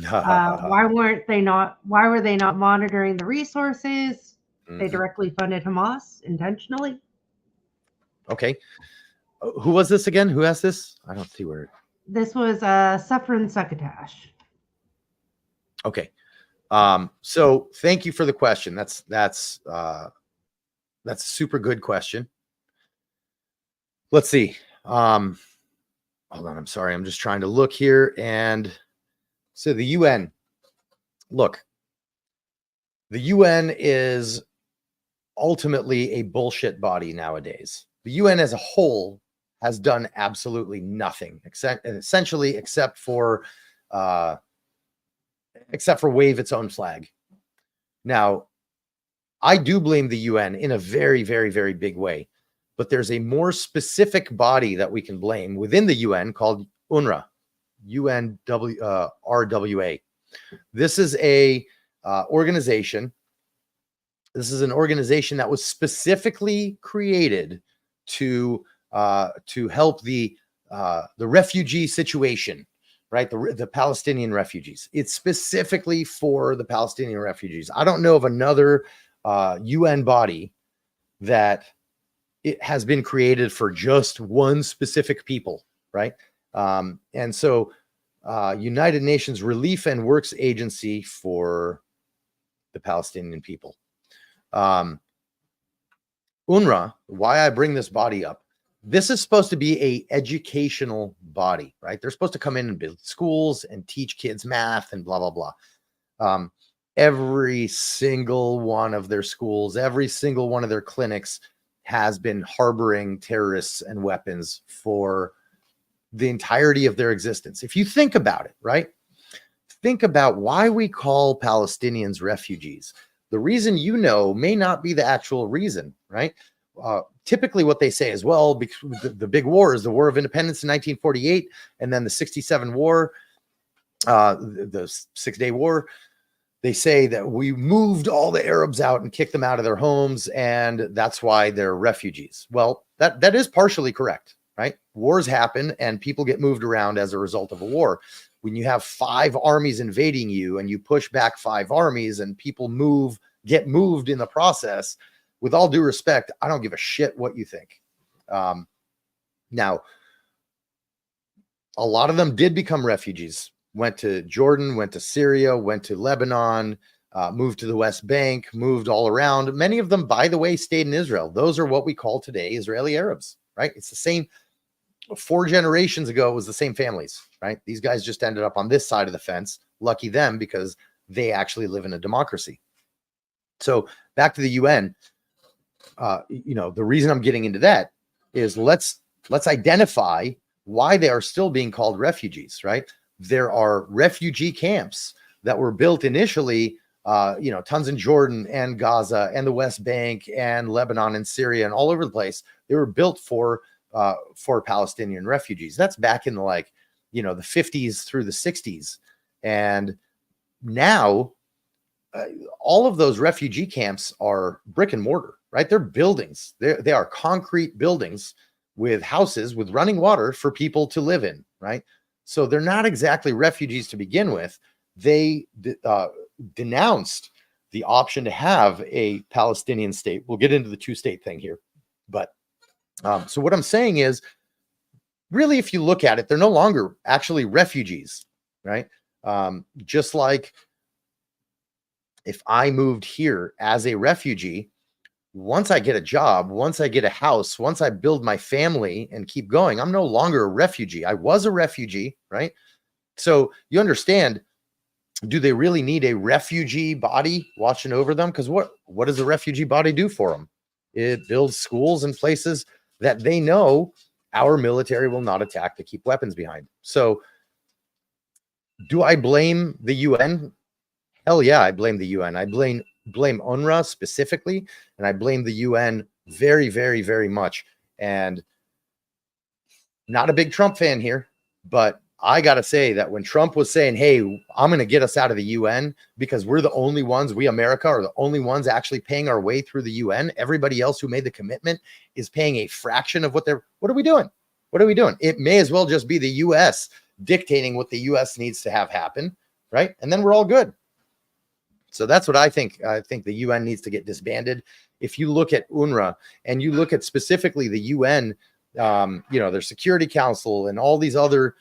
Why were they not monitoring the resources? They directly funded Hamas intentionally. Okay. Who was this again? Who asked this? I don't see where. This was Sefrin Zakatash. Okay. So thank you for the question. That's a super good question. Let's see. Hold on. I'm sorry. I'm just trying to look here. And so the UN, look, the UN is ultimately a bullshit body nowadays. The UN as a whole has done absolutely nothing except for wave its own flag. Now, I do blame the UN in a very, very, very big way, but there's a more specific body that we can blame within the UN called UNRWA, UNRWA. This is a organization. This is an organization that was specifically created to help the refugee situation, right? The Palestinian refugees. It's specifically for the Palestinian refugees. I don't know of another UN body that it has been created for just one specific people, right? And so United Nations Relief and Works Agency for the Palestinian people. UNRWA, why I bring this body up, this is supposed to be a educational body, right? They're supposed to come in and build schools and teach kids math and blah, blah, blah. Every single one of their schools, every single one of their clinics has been harboring terrorists and weapons for the entirety of their existence. If you think about it, right? Think about why we call Palestinians refugees. The reason may not be the actual reason, right? Typically what they say is, well, the big war is the War of Independence in 1948, and then the 67 war, the 6-Day War. They say that we moved all the Arabs out and kicked them out of their homes, and that's why they're refugees. Well, that is partially correct, right? Wars happen, and people get moved around as a result of a war. When you have 5 armies invading you and you push back 5 armies and people get moved in the process, with all due respect, I don't give a shit what you think. Now, a lot of them did become refugees, went to Jordan, went to Syria, went to Lebanon, moved to the West Bank, moved all around. Many of them, by the way, stayed in Israel. Those are what we call today Israeli Arabs, right? It's the same. 4 generations ago, it was the same families, right? These guys just ended up on this side of the fence. Lucky them, because they actually live in a democracy. So back to the UN, the reason I'm getting into that is let's identify why they are still being called refugees, right? There are refugee camps that were built initially, tons in Jordan and Gaza and the West Bank and Lebanon and Syria and all over the place. They were built for Palestinian refugees. That's back in the the 50s through the 60s. And now all of those refugee camps are brick and mortar, right? They're buildings. They are concrete buildings with houses with running water for people to live in, right? So they're not exactly refugees to begin with. They denounced the option to have a Palestinian state. We'll get into the 2-state thing here. But so what I'm saying is, really, if you look at it, they're no longer actually refugees, right? Just like if I moved here as a refugee, once I get a job, once I get a house, once I build my family and keep going, I'm no longer a refugee. I was a refugee, right? So you understand, do they really need a refugee body watching over them? Because what does a refugee body do for them? It builds schools and places that they know our military will not attack to keep weapons behind. So do I blame the UN? Hell yeah, I blame the UN. I blame UNRWA specifically, and I blame the UN very, very, very much. And not a big Trump fan here, but I got to say that when Trump was saying, hey, I'm going to get us out of the UN because we're the only ones, we America are the only ones actually paying our way through the UN. Everybody else who made the commitment is paying a fraction of what are we doing? What are we doing? It may as well just be the US dictating what the US needs to have happen, right? And then we're all good. So that's what I think. I think the UN needs to get disbanded. If you look at UNRWA and you look at specifically the UN, their Security Council and all these other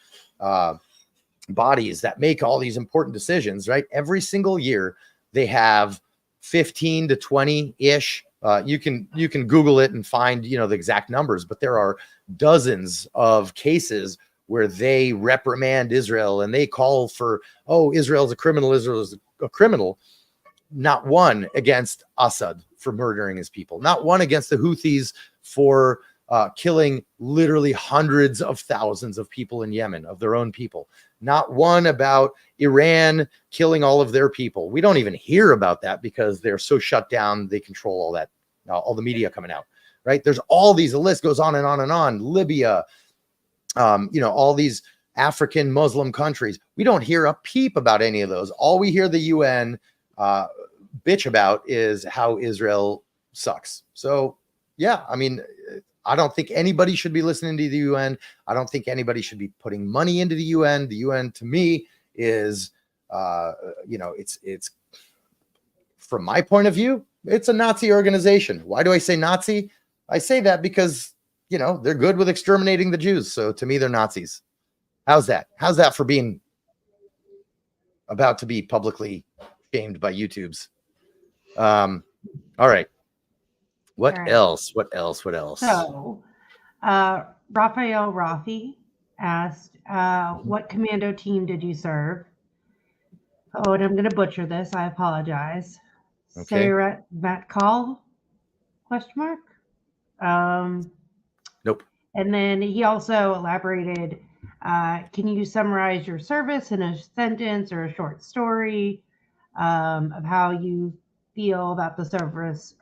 bodies that make all these important decisions, right? Every single year they have 15 to 20-ish. You can Google it and find, the exact numbers, but there are dozens of cases where they reprimand Israel and they call for, Israel's a criminal, Israel's a criminal. Not one against Assad for murdering his people, not one against the Houthis for killing literally hundreds of thousands of people in Yemen, of their own people, not one about Iran killing all of their people. We don't even hear about that because they're so shut down. They control all that, all the media coming out, right? There's all these, the list goes on and on and on. Libya, all these African Muslim countries. We don't hear a peep about any of those. All we hear the UN bitch about is how Israel sucks. So yeah, I mean, I don't think anybody should be listening to the UN. I don't think anybody should be putting money into the UN. The UN to me is, it's from my point of view, it's a Nazi organization. Why do I say Nazi? I say that because, they're good with exterminating the Jews. So to me, they're Nazis. How's that? How's that for being about to be publicly shamed by YouTubes? All right. What else? What else? So, Raphael Rafi asked, what commando team did you serve? Oh, and I'm going to butcher this. I apologize. Okay. Sayeret Matkal? ? Nope. And then he also elaborated, can you summarize your service in a sentence or a short story of how you feel about the service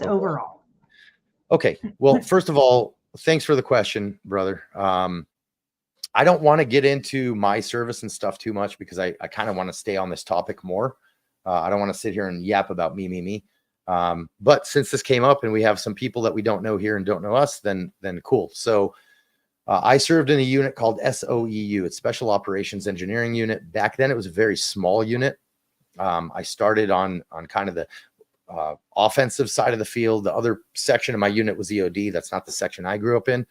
overall? Okay. Well, first of all, thanks for the question, brother. I don't want to get into my service and stuff too much because I kind of want to stay on this topic more. I don't want to sit here and yap about me. But since this came up and we have some people that we don't know here and don't know us, then cool. So I served in a unit called SOEU. It's Special Operations Engineering Unit. Back then, it was a very small unit. I started on kind of the offensive side of the field. The other section of my unit was EOD. That's not the section I grew up in.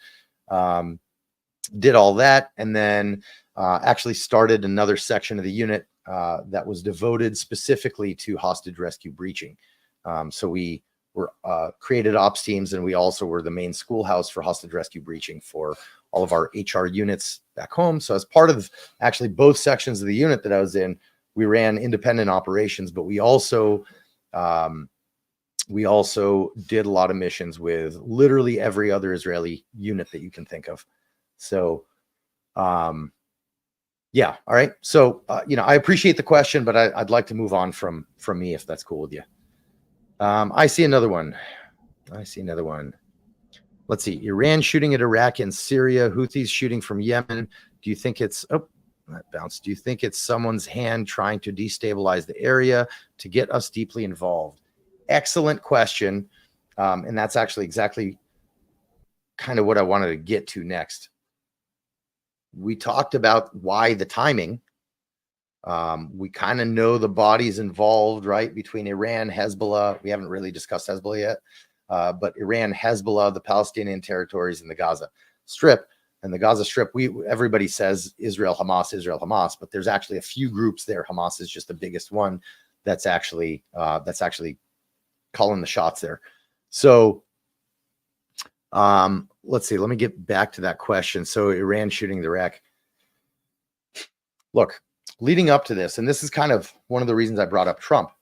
Did all that, and then actually started another section of the unit that was devoted specifically to hostage rescue breaching. So we were created ops teams, and we also were the main schoolhouse for hostage rescue breaching for all of our HR units back home. So as part of actually both sections of the unit that I was in, we ran independent operations, but we also did a lot of missions with literally every other Israeli unit that you can think of. So, yeah. All right. So, I appreciate the question, but I'd like to move on from me, if that's cool with you. I see another one. Let's see. Iran shooting at Iraq and Syria, Houthis shooting from Yemen. Do you think it's, that bounced. Do you think it's someone's hand trying to destabilize the area to get us deeply involved? Excellent question. And that's actually exactly kind of what I wanted to get to next. We talked about why the timing. We kind of know the bodies involved, right? Between Iran, Hezbollah. We haven't really discussed Hezbollah yet, but Iran, Hezbollah, the Palestinian territories, and the Gaza Strip. And the Gaza Strip, everybody says Israel, Hamas, but there's actually a few groups there. Hamas is just the biggest one that's actually calling the shots there. So let's see. Let me get back to that question. So Iran shooting the Iraq. Look, leading up to this, and this is kind of one of the reasons I brought up Trump.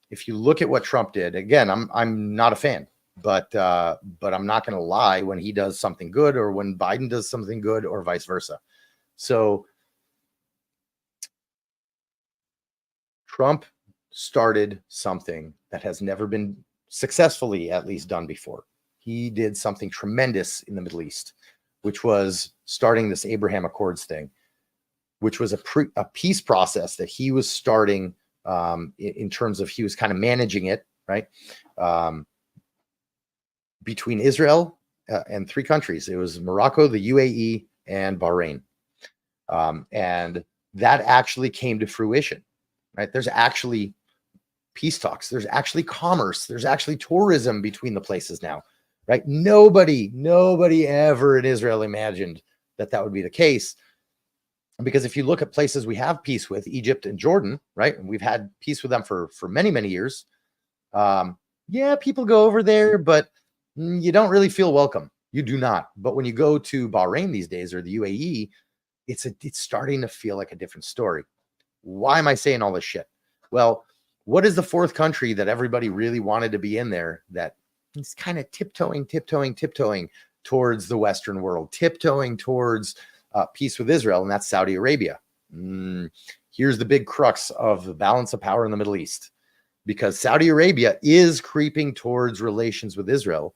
If you look at what Trump did, again, I'm not a fan. But I'm not going to lie when he does something good or when Biden does something good or vice versa. So Trump started something that has never been successfully at least done before. He did something tremendous in the Middle East, which was starting this Abraham Accords thing, which was a peace process that he was starting in terms of he was kind of managing it, right? Between Israel and three countries. It was Morocco, the UAE, and Bahrain. And that actually came to fruition, right? There's actually peace talks. There's actually commerce. There's actually tourism between the places now, right? Nobody ever in Israel imagined that would be the case. Because if you look at places we have peace with, Egypt and Jordan, right? And we've had peace with them for many, many years. Yeah, people go over there, but you don't really feel welcome. You do not. But when you go to Bahrain these days or the UAE, it's starting to feel like a different story. Why am I saying all this shit? Well, what is the fourth country that everybody really wanted to be in there that is kind of tiptoeing towards the Western world, tiptoeing towards peace with Israel, and that's Saudi Arabia. Here's the big crux of the balance of power in the Middle East, because Saudi Arabia is creeping towards relations with Israel.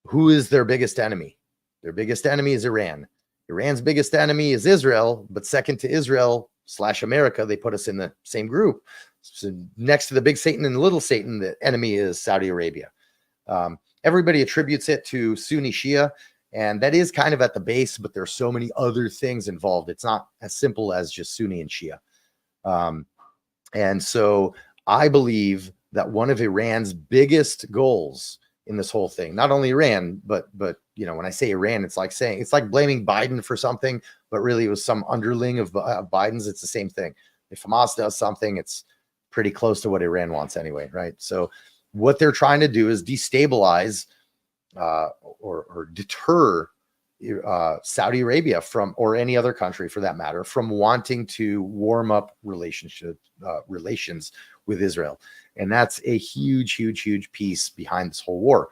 Who is their biggest enemy? Their biggest enemy is Iran. Iran's biggest enemy is Israel, but second to Israel / America, they put us in the same group. So next to the big Satan and the little Satan, the enemy is Saudi Arabia. Everybody attributes it to Sunni Shia, and that is kind of at the base, but there's so many other things involved. It's not as simple as just Sunni and Shia. And so I believe that one of Iran's biggest goals in this whole thing, not only Iran, but when I say Iran, it's like blaming Biden for something, but really it was some underling of Biden's. It's the same thing. If Hamas does something, it's pretty close to what Iran wants anyway, right? So what they're trying to do is destabilize or deter Saudi Arabia from, or any other country for that matter, from wanting to warm up relations with Israel. And that's a huge piece behind this whole war.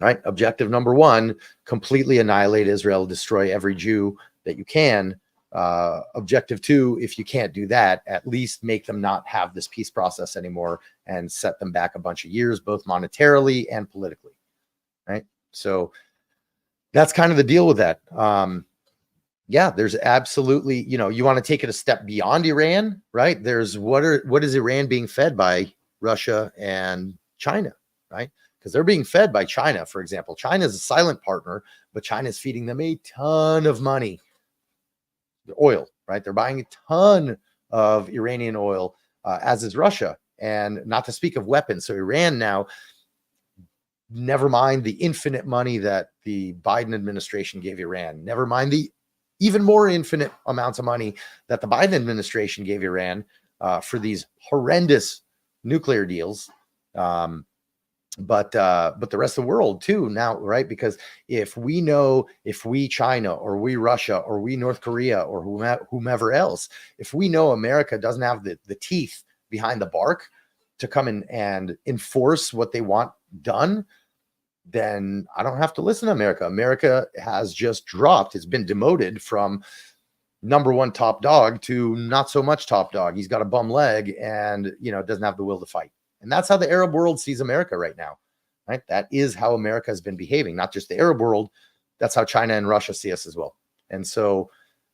Right? Objective number one, completely annihilate Israel, destroy every Jew that you can. Objective two, if you can't do that, at least make them not have this peace process anymore and set them back a bunch of years, both monetarily and politically. Right? So that's kind of the deal with that. Yeah, there's absolutely, you want to take it a step beyond Iran, right? There's what is Iran being fed by Russia and China, right? Because they're being fed by China, for example. China is a silent partner, but China is feeding them a ton of money. The oil, right? They're buying a ton of Iranian oil, as is Russia, and not to speak of weapons. So Iran now, never mind the infinite money that the Biden administration gave Iran, never mind the even more infinite amounts of money that the Biden administration gave Iran for these horrendous nuclear deals. But the rest of the world too now, right? Because if we China or we Russia or we North Korea or whomever else, if we know America doesn't have the teeth behind the bark to come in and enforce what they want done, then I don't have to listen to America. America has just dropped. It's been demoted from number one top dog to not so much top dog. He's got a bum leg and, doesn't have the will to fight. And that's how the Arab world sees America right now, right? That is how America has been behaving, not just the Arab world. That's how China and Russia see us as well. And so,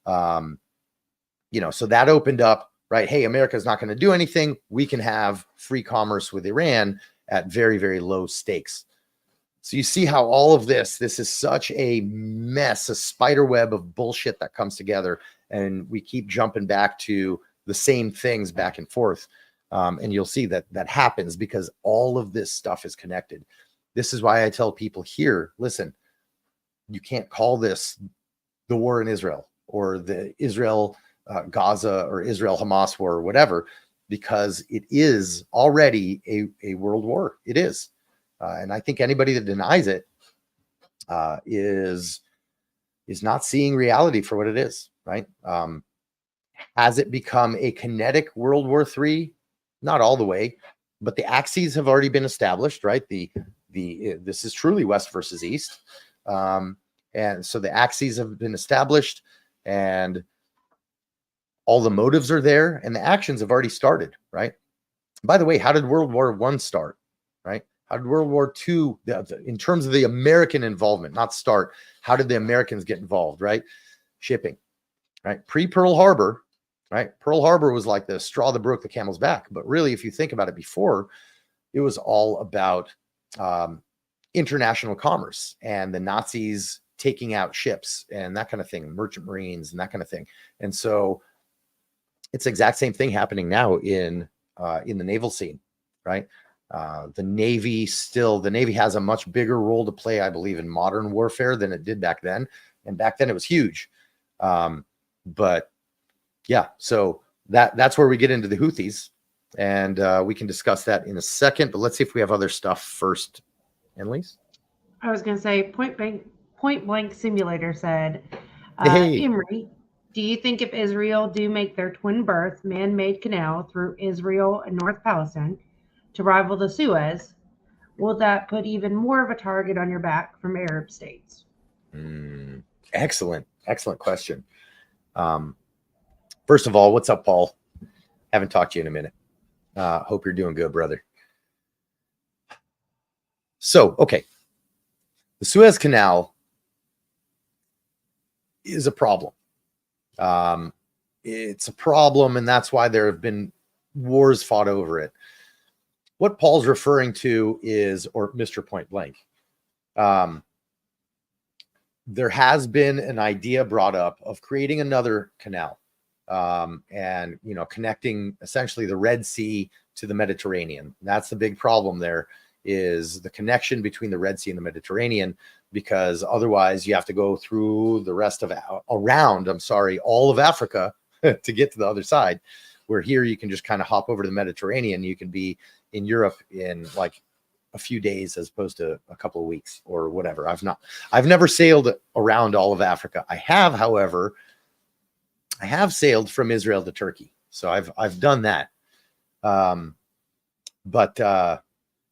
so that opened up, right? Hey, America's not going to do anything. We can have free commerce with Iran at very, very low stakes. So you see how all of this is such a mess, a spider web of bullshit that comes together. And we keep jumping back to the same things back and forth. And you'll see that happens because all of this stuff is connected. This is why I tell people here, listen, you can't call this the war in Israel or the Israel Gaza or Israel Hamas war or whatever, because it is already a world war. It is. And I think anybody that denies it is not seeing reality for what it is, right? Has it become a kinetic World War III? Not all the way, but the axes have already been established, right? This is truly West versus East. And so the axes have been established, and all the motives are there, and the actions have already started, right? By the way, how did World War I start, right? How did World War II, in terms of the American involvement, not start, how did the Americans get involved, right? Shipping, right? Pre-Pearl Harbor, right? Pearl Harbor was like the straw that broke the camel's back. But really, if you think about it before, it was all about international commerce and the Nazis taking out ships and that kind of thing, merchant marines and that kind of thing. And so it's the exact same thing happening now in the naval scene, right? The Navy has a much bigger role to play, I believe, in modern warfare than it did back then. And back then it was huge. But yeah, so that's where we get into the Houthis, and we can discuss that in a second. But let's see if we have other stuff first. Annalise? I was going to say Point Blank Simulator said, Hey. Emery, do you think if Israel do make their twin berth man-made canal through Israel and North Palestine to rival the Suez, will that put even more of a target on your back from Arab states? Excellent question. First of all, what's up, Paul? Haven't talked to you in a minute. Hope you're doing good, brother. So, okay. The Suez Canal is a problem. It's a problem, and that's why there have been wars fought over it. What Paul's referring to is, or Mr. Point Blank, there has been an idea brought up of creating another canal, and connecting essentially the Red Sea to the Mediterranean. That's the big problem. There is the connection between the Red Sea and the Mediterranean, because otherwise you have to go through the rest of all of Africa to get to the other side, where here you can just kind of hop over to the Mediterranean. You can be in Europe in like a few days as opposed to a couple of weeks or whatever. I've never sailed around all of Africa. I have, however, sailed from Israel to Turkey. So I've done that.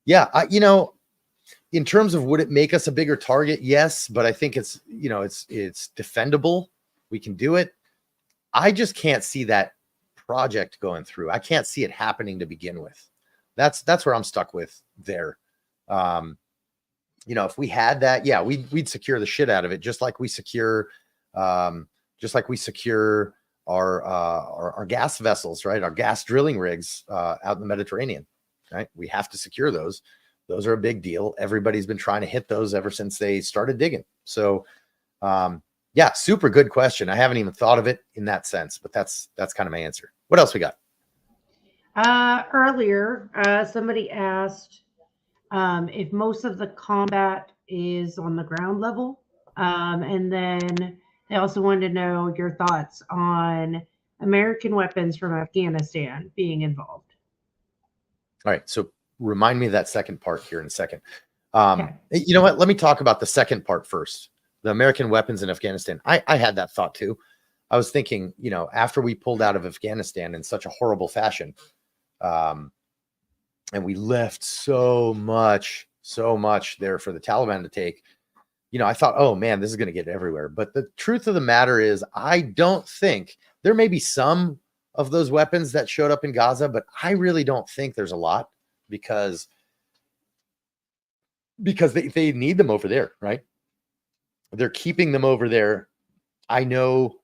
Yeah, in terms of would it make us a bigger target? Yes, but I think it's defendable. We can do it. I just can't see that project going through. I can't see it happening to begin with. That's where I'm stuck with there. If we had that, yeah, we'd secure the shit out of it, just like we secure our gas vessels, right? Our gas drilling rigs out in the Mediterranean, right? We have to secure those. Those are a big deal. Everybody's been trying to hit those ever since they started digging. So, yeah, super good question. I haven't even thought of it in that sense, but that's kind of my answer. What else we got? Earlier, somebody asked if most of the combat is on the ground level. And then they also wanted to know your thoughts on American weapons from Afghanistan being involved. All right. So remind me of that second part here in a second. Okay. You know what? Let me talk about the second part first. The American weapons in Afghanistan. I had that thought too. I was thinking, after we pulled out of Afghanistan in such a horrible fashion, and we left so much there for the Taliban to take, I thought, oh man, this is going to get everywhere. But the truth of the matter is, I don't think there may be some of those weapons that showed up in Gaza, but I really don't think there's a lot because they need them over there, right? They're keeping them over there. I know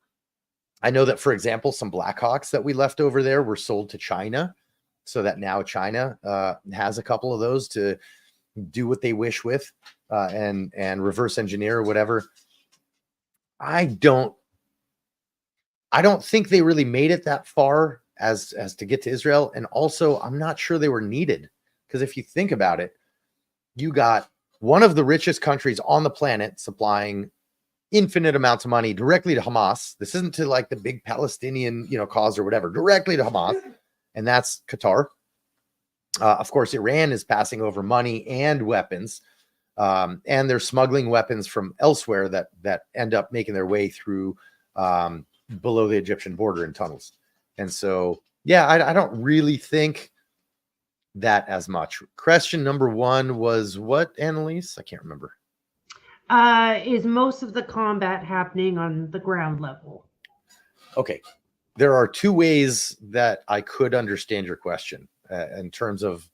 that, for example, some Blackhawks that we left over there were sold to China, so that now China has a couple of those to do what they wish with, and reverse engineer or whatever. I don't think they really made it that far as to get to Israel. And also, I'm not sure they were needed, because if you think about it, you got one of the richest countries on the planet supplying infinite amounts of money directly to Hamas. This isn't to like the big Palestinian, cause or whatever, directly to Hamas. And that's Qatar. Of course, Iran is passing over money and weapons, and they're smuggling weapons from elsewhere that end up making their way through below the Egyptian border in tunnels. And so, yeah, I don't really think that as much. Question number 1 was what, Annalise? I can't remember. Is most of the combat happening on the ground level? Okay. There are 2 ways that I could understand your question in terms of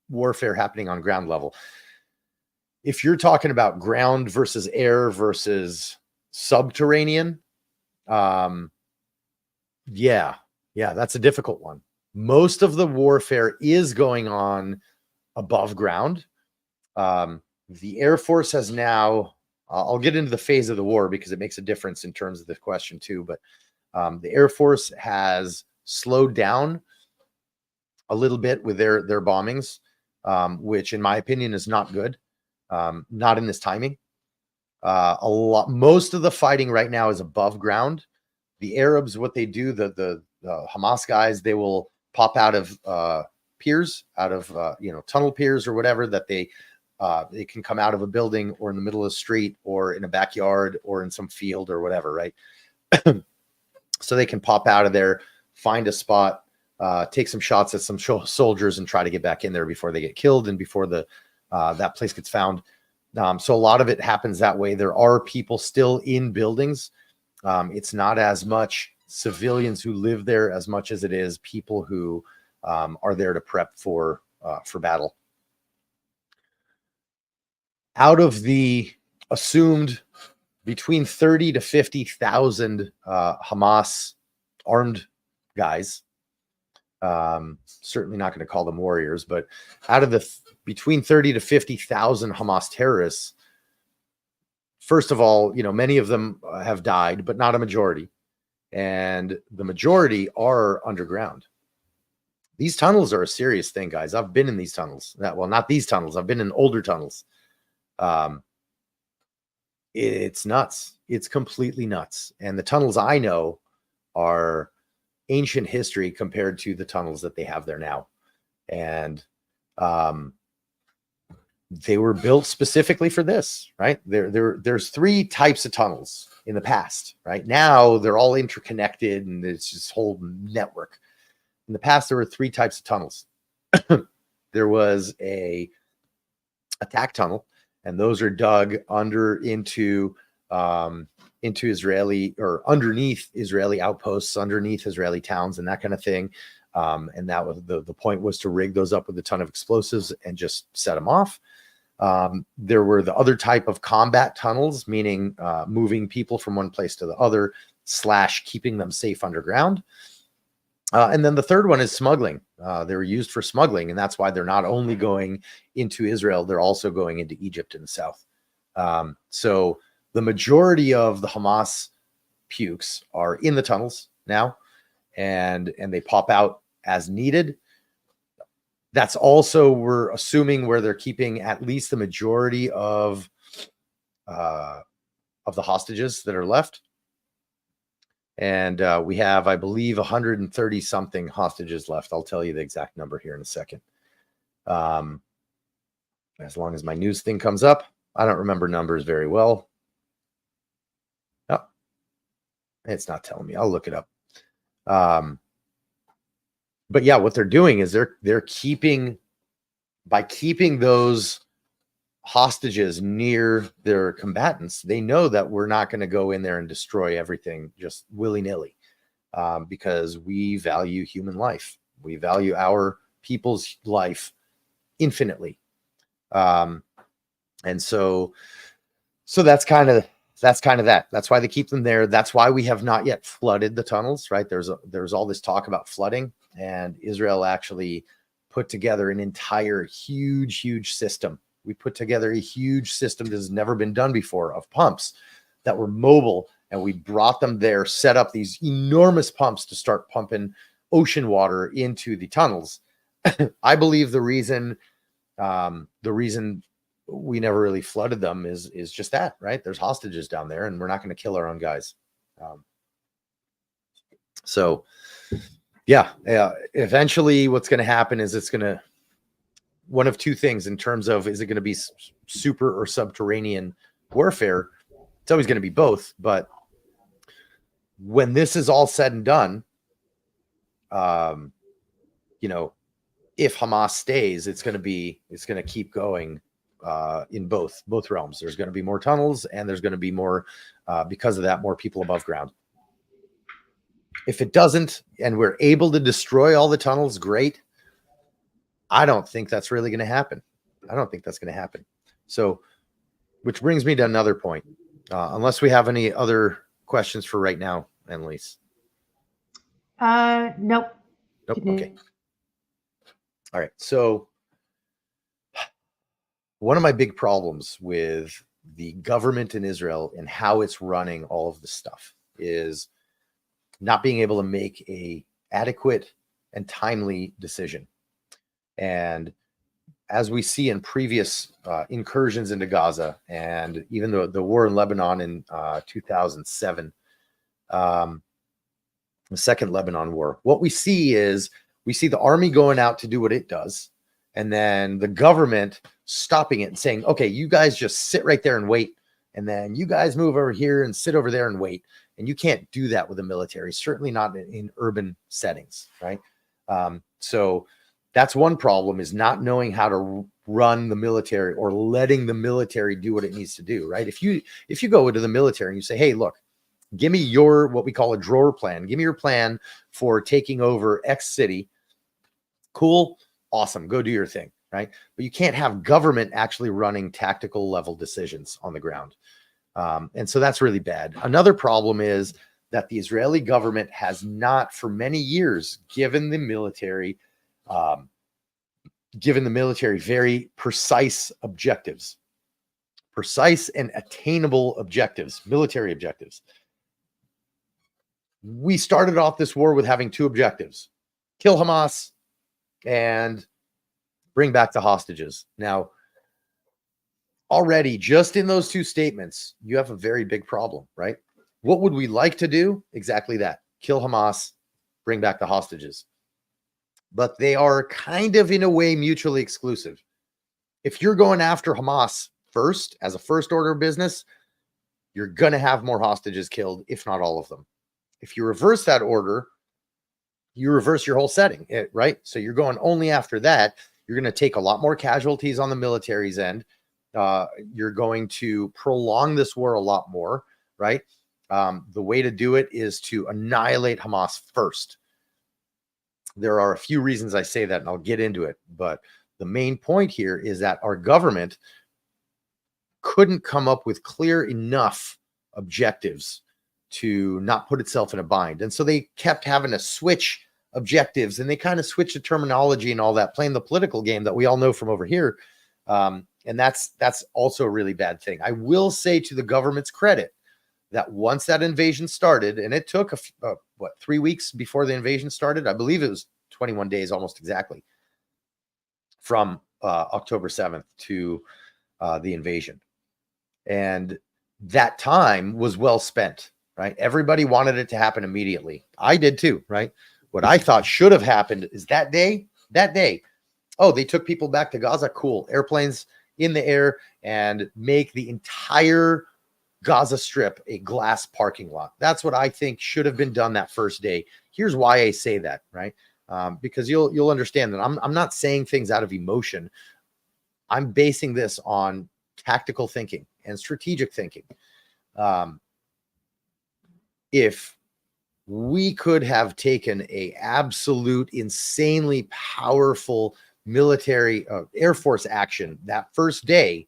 warfare happening on ground level. If you're talking about ground versus air versus subterranean, yeah, that's a difficult one. Most of the warfare is going on above ground. The Air Force has now, I'll get into the phase of the war because it makes a difference in terms of the question too, but the Air Force has slowed down a little bit with their bombings, which in my opinion is not good. Not in this timing. Most of the fighting right now is above ground. The Arabs, what they do, the Hamas guys, they will pop out of piers, out of tunnel piers or whatever, that they can come out of a building or in the middle of the street or in a backyard or in some field or whatever, right? So they can pop out of there, find a spot, take some shots at some soldiers and try to get back in there before they get killed and before that place gets found. So a lot of it happens that way. There are people still in buildings. It's not as much civilians who live there as much as it is people who are there to prep for battle. Out of the assumed between 30 to 50,000 Hamas armed guys, certainly not going to call them warriors, but out of the between 30 to 50,000 Hamas terrorists, first of all, many of them have died, but not a majority. And the majority are underground. These tunnels are a serious thing, guys. I've been in these tunnels. Well, not these tunnels. I've been in older tunnels. It's nuts. It's completely nuts. And the tunnels I know are ancient history compared to the tunnels that they have there now. And they were built specifically for this, right? There's 3 types of tunnels in the past, right? Now they're all interconnected and it's this whole network. In the past, there were 3 types of tunnels. There was a attack tunnel, and those are dug into Israeli or underneath Israeli outposts, underneath Israeli towns, and that kind of thing. And that was the point was to rig those up with a ton of explosives and just set them off. There were the other type of combat tunnels, meaning moving people from one place to the other / keeping them safe underground. And then the third one is smuggling. They were used for smuggling, and that's why they're not only going into Israel, they're also going into Egypt in the south. So the majority of the Hamas pukes are in the tunnels now, and they pop out as needed. That's also, we're assuming, where they're keeping at least the majority of the hostages that are left. And we have, I believe, 130 something hostages left. I'll tell you the exact number here in a second. As long as my news thing comes up. I don't remember numbers very well. Oh, it's not telling me. I'll look it up. But yeah, what they're doing is they're keeping those hostages near their combatants. They know that we're not going to go in there and destroy everything just willy-nilly, because we value human life. We value our people's life infinitely. And so that's kind of that. That's why they keep them there. That's why we have not yet flooded the tunnels, right? There's all this talk about flooding, and Israel actually put together an entire huge system. We put together a huge system that has never been done before of pumps that were mobile, and we brought them there, set up these enormous pumps to start pumping ocean water into the tunnels. I believe the reason we never really flooded them is just that, right? There's hostages down there, and we're not going to kill our own guys. So yeah, eventually what's going to happen is it's going to, one of 2 things in terms of, is it going to be super or subterranean warfare? It's always going to be both. But when this is all said and done, if Hamas stays, it's going to keep going in both realms. There's going to be more tunnels, and there's going to be more, because of that, more people above ground. If it doesn't, and we're able to destroy all the tunnels, great. I don't think that's really going to happen. I don't think that's going to happen. So, which brings me to another point. Unless we have any other questions for right now, Annalise. Nope. Nope. Okay. All right. So one of my big problems with the government in Israel and how it's running all of this stuff is not being able to make a adequate and timely decision. And as we see in previous incursions into Gaza, and even the war in Lebanon in 2007, the second Lebanon war, what we see is we see the army going out to do what it does, and then the government stopping it and saying, okay, you guys just sit right there and wait. And then you guys move over here and sit over there and wait. And you can't do that with the military, certainly not in urban settings, right? So that's one problem, is not knowing how to run the military or letting the military do what it needs to do, right? If you go into the military and you say, hey, look, give me your, what we call a drawer plan. Give me your plan for taking over X city. Cool. Awesome. Go do your thing, right? But you can't have government actually running tactical level decisions on the ground. And so that's really bad. Another problem is that the Israeli government has not for many years given the military very precise objectives, precise and attainable objectives, military objectives. We started off this war with having two objectives: kill Hamas and bring back the hostages. Now, already just in those two statements, you have a very big problem, right? What would we like to do? Exactly that. Kill Hamas, bring back the hostages. But they are kind of, in a way, mutually exclusive. If you're going after Hamas first, as a first order of business, you're going to have more hostages killed, if not all of them. If you reverse that order, you reverse your whole setting, right? So you're going only after that. You're going to take a lot more casualties on the military's end. You're going to prolong this war a lot more, right? The way to do it is to annihilate Hamas first. There are a few reasons I say that, and I'll get into it. But the main point here is that our government couldn't come up with clear enough objectives to not put itself in a bind. And so they kept having to switch objectives, and they kind of switched the terminology and all that, playing the political game that we all know from over here. And that's also a really bad thing. I will say, to the government's credit, that once that invasion started, and it took 3 weeks before the invasion started. I believe it was 21 days almost exactly from October 7th to the invasion. And that time was well spent, right? Everybody wanted it to happen immediately. I did too, right? What I thought should have happened is that day, oh, they took people back to Gaza. Cool. Airplanes in the air, and make the entire Gaza Strip a glass parking lot. That's what I think should have been done that first day. Here's why I say that, right? Because you'll understand that I'm not saying things out of emotion. I'm basing this on tactical thinking and strategic thinking. If we could have taken a absolute insanely powerful military Air Force action that first day,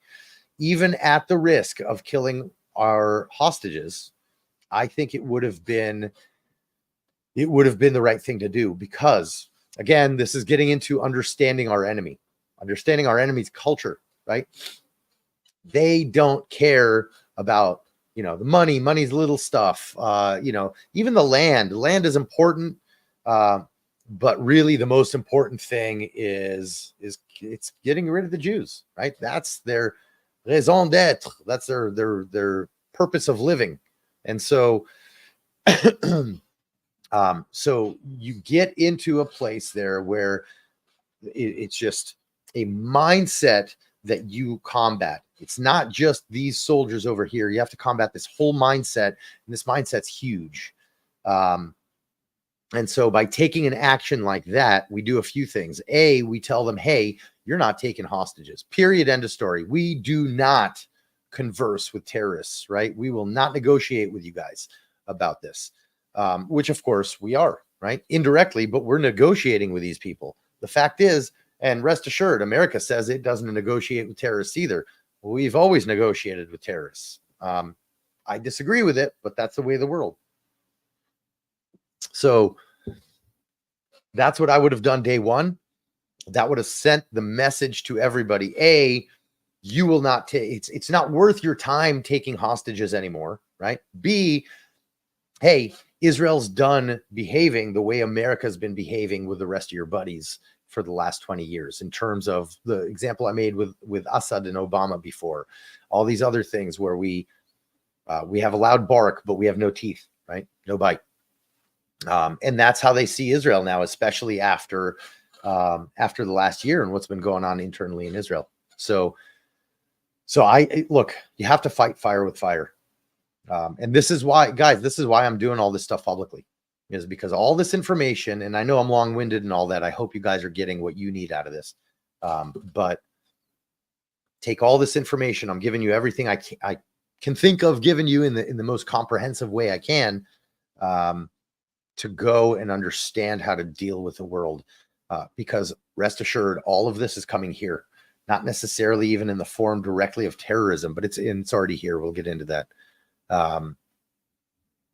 even at the risk of killing our hostages, I think it would have been the right thing to do. Because again, this is getting into understanding our enemy, understanding our enemy's culture, right? They don't care about, the money's little stuff, even the land is important. But really the most important thing is it's getting rid of the Jews, right? That's their raison d'être. That's their purpose of living. And so, so you get into a place there where it's just a mindset that you combat. It's not just these soldiers over here. You have to combat this whole mindset, and this mindset's huge. And so by taking an action like that, we do a few things. A, we tell them, hey, you're not taking hostages, period, end of story. We do not converse with terrorists, right? We will not negotiate with you guys about this, which of course we are, right? Indirectly, but we're negotiating with these people. The fact is, and rest assured, America says it doesn't negotiate with terrorists either. We've always negotiated with terrorists. I disagree with it, but that's the way of the world. So that's what I would have done day one. That would have sent the message to everybody. A, you will not take, it's not worth your time taking hostages anymore, right? B, hey, Israel's done behaving the way America's been behaving with the rest of your buddies for the last 20 years, in terms of the example I made with Assad and Obama before, all these other things where we have a loud bark, but we have no teeth, right? No bite. And that's how they see Israel now, especially after the last year and what's been going on internally in Israel. So I look, you have to fight fire with fire. And this is why, guys, this is why I'm doing all this stuff publicly, is because all this information, and I know I'm long-winded and all that. I hope you guys are getting what you need out of this. But take all this information. I'm giving you everything I can think of giving you in the most comprehensive way I can, to go and understand how to deal with the world. Because rest assured, all of this is coming here, not necessarily even in the form directly of terrorism, but it's already here. We'll get into that.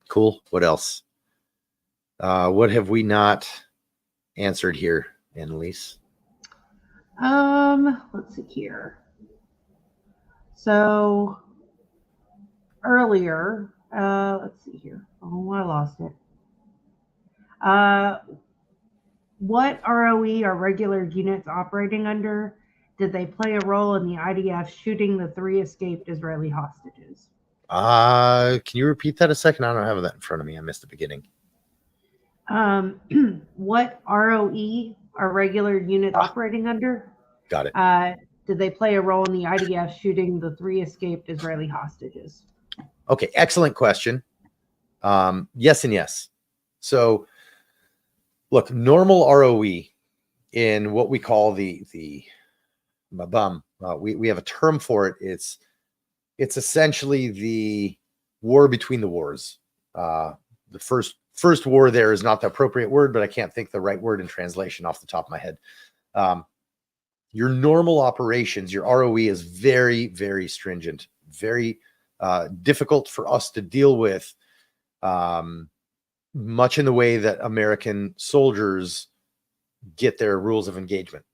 Cool. What else? What have we not answered here, Annalise? Let's see here. So earlier, let's see here. Oh, I lost it. What ROE are regular units operating under? Did they play a role in the IDF shooting the 3 escaped Israeli hostages? Can you repeat that a second? I don't have that in front of me. I missed the beginning. What ROE are regular units operating under? Got it. Did they play a role in the IDF shooting the 3 escaped Israeli hostages? Okay, excellent question. Yes and yes. So, look, normal ROE in what we call the we have a term for it. It's essentially the war between the wars. The first war there is not the appropriate word, but I can't think the right word in translation off the top of my head. Your normal operations, your ROE is very, very stringent, very difficult for us to deal with, much in the way that American soldiers get their rules of engagement.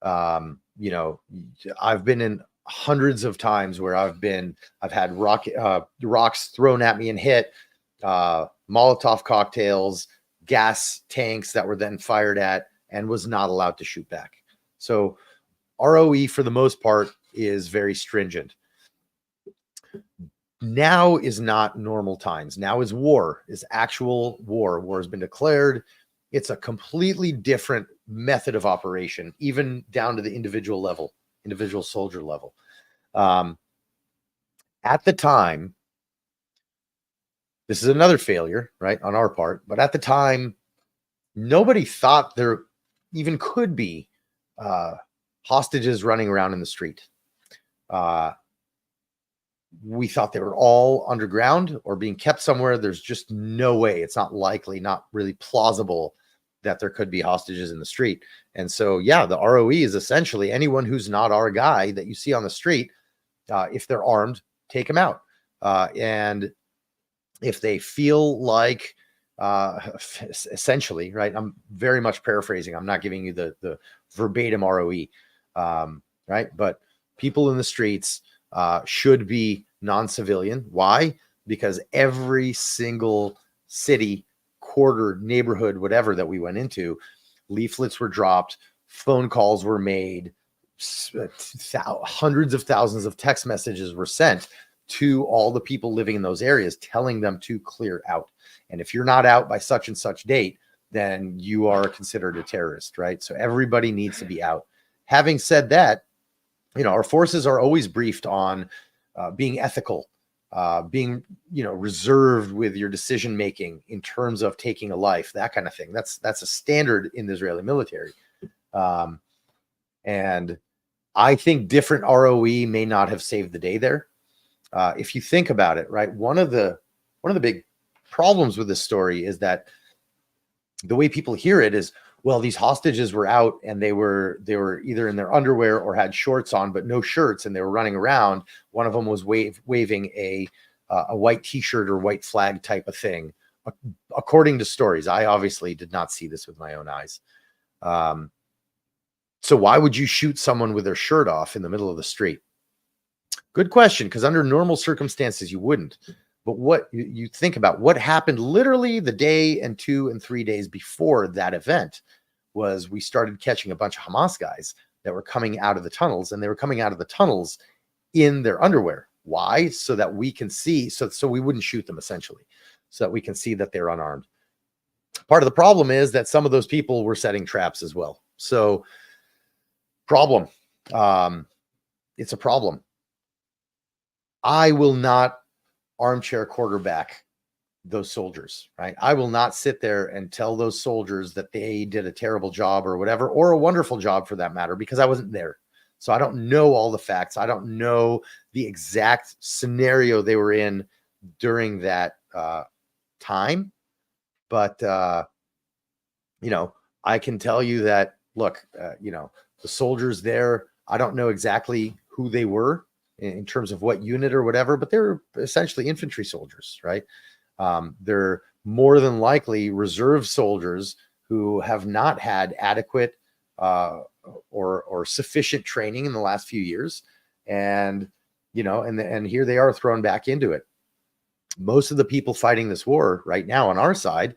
I've been in hundreds of times where I've had rocks thrown at me and hit, Molotov cocktails, gas tanks that were then fired at, and was not allowed to shoot back. So ROE for the most part is very stringent. Now is not normal times. Now is war, is actual war. War has been declared. It's a completely different method of operation, even down to the individual level, individual soldier level. At the time, this is another failure, right, on our part, but at the time, nobody thought there even could be hostages running around in the street. We thought they were all underground or being kept somewhere. There's just no way. It's not likely, not really plausible that there could be hostages in the street. And so, yeah, the ROE is essentially anyone who's not our guy that you see on the street. If they're armed, take them out. And if they feel like, essentially, right, I'm very much paraphrasing. I'm not giving you the verbatim ROE, right? But people in the streets should be non-civilian. Why? Because every single city, quarter, neighborhood, whatever that we went into, leaflets were dropped, phone calls were made, hundreds of thousands of text messages were sent to all the people living in those areas, telling them to clear out. And if you're not out by such and such date, then you are considered a terrorist, right? So everybody needs to be out. Having said that, our forces are always briefed on being ethical, being, reserved with your decision making in terms of taking a life, that kind of thing. That's a standard in the Israeli military. And I think different ROE may not have saved the day there. If you think about it, right, one of the big problems with this story is that the way people hear it is, well, these hostages were out and they were either in their underwear or had shorts on, but no shirts, and they were running around. One of them was waving a white T-shirt or white flag type of thing, according to stories. I obviously did not see this with my own eyes. So why would you shoot someone with their shirt off in the middle of the street? Good question, because under normal circumstances you wouldn't. But what you think about what happened literally the day and 2 and 3 days before that event was we started catching a bunch of Hamas guys that were coming out of the tunnels, and they were coming out of the tunnels in their underwear. Why? So that we can see, so we wouldn't shoot them, essentially, so that we can see that they're unarmed. Part of the problem is that some of those people were setting traps as well. So problem. It's a problem. I will not armchair quarterback those soldiers, right? I will not sit there and tell those soldiers that they did a terrible job or whatever, or a wonderful job for that matter, because I wasn't there. So I don't know all the facts. I don't know the exact scenario they were in during that time. But, I can tell you that, look, the soldiers there, I don't know exactly who they were in terms of what unit or whatever, but they're essentially infantry soldiers, right? They're more than likely reserve soldiers who have not had adequate or sufficient training in the last few years. And, and here they are thrown back into it. Most of the people fighting this war right now on our side,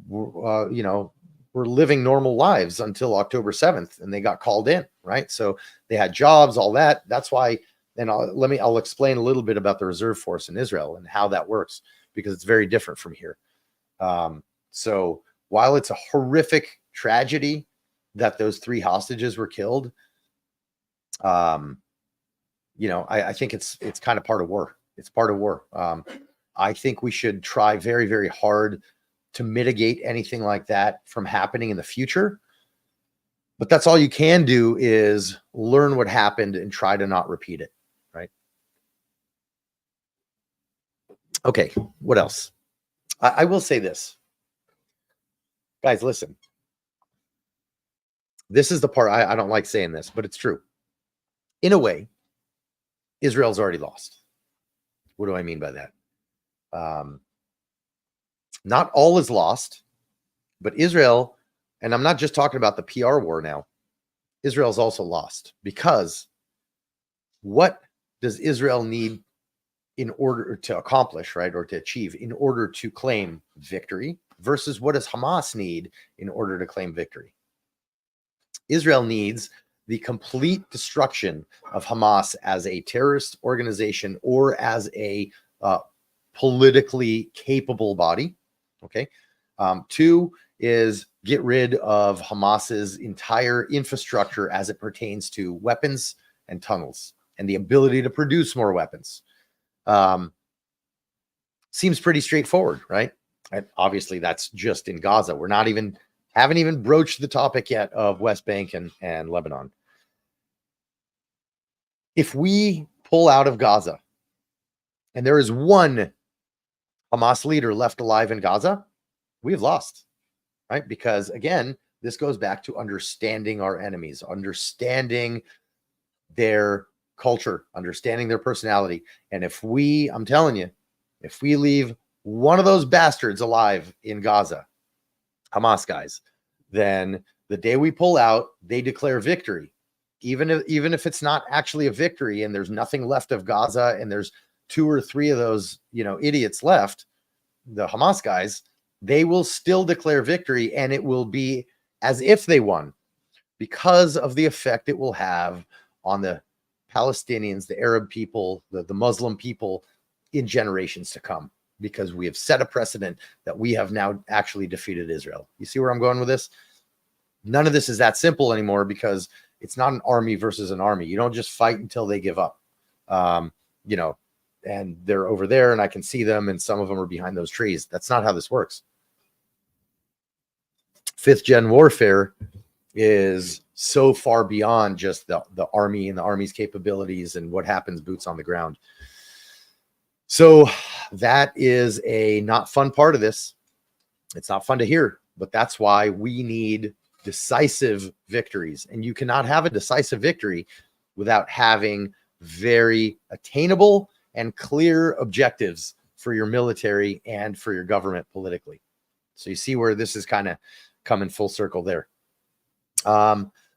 were living normal lives until October 7th, and they got called in, right? So they had jobs, all that. That's why. And I'll explain a little bit about the reserve force in Israel and how that works, because it's very different from here. So while it's a horrific tragedy that those 3 hostages were killed, I think it's kind of part of war. It's part of war. I think we should try very, very hard to mitigate anything like that from happening in the future. But that's all you can do, is learn what happened and try to not repeat it. Right. Okay. What else? I will say this, guys, listen, this is the part I don't like saying this, but it's true. In a way, Israel's already lost. What do I mean by that? Not all is lost, but Israel, and I'm not just talking about the PR war now, Israel's also lost, because what does Israel need in order to accomplish, right, or to achieve in order to claim victory, versus what does Hamas need in order to claim victory? Israel needs the complete destruction of Hamas as a terrorist organization or as a politically capable body. Okay. 2 is get rid of Hamas's entire infrastructure as it pertains to weapons and tunnels and the ability to produce more weapons. Seems pretty straightforward, right? And obviously that's just in Gaza. We're haven't even broached the topic yet of West Bank and Lebanon. If we pull out of Gaza and there is one Hamas leader left alive in Gaza, we've lost, right? Because again, this goes back to understanding our enemies, understanding their culture, understanding their personality. And I'm telling you, if we leave one of those bastards alive in Gaza, Hamas guys, then the day we pull out, they declare victory. Even if it's not actually a victory and there's nothing left of Gaza and there's 2 or 3 of those, idiots left, the Hamas guys, they will still declare victory, and it will be as if they won, because of the effect it will have on the Palestinians, the Arab people, the Muslim people in generations to come, because we have set a precedent that we have now actually defeated Israel. You see where I'm going with this? None of this is that simple anymore, because it's not an army versus an army. You don't just fight until they give up. they're over there and I can see them, and some of them are behind those trees. That's not how this works. 5th gen warfare is so far beyond just the army and the army's capabilities and what happens boots on the ground. So that is a not fun part of this. It's not fun to hear, but that's why we need decisive victories. And you cannot have a decisive victory without having very attainable and clear objectives for your military and for your government politically. So you see where this is kind of coming full circle there.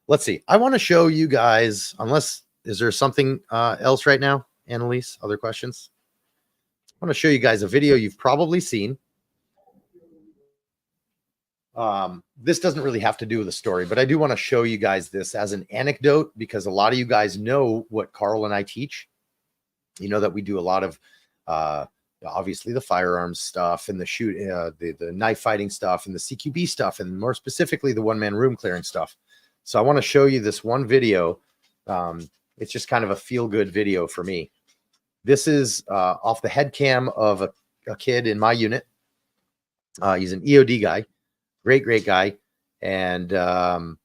Let's see. I want to show you guys, is there something else right now, Annalise? Other questions? I want to show you guys a video you've probably seen. This doesn't really have to do with the story, but I do want to show you guys this as an anecdote, because a lot of you guys know what Carl and I teach. You know that we do a lot of, obviously the firearms stuff and the knife fighting stuff and the CQB stuff, and more specifically the one-man room clearing stuff. So I want to show you this one video. It's just kind of a feel-good video for me. This is off the head cam of a kid in my unit. He's an EOD guy. Great guy. And you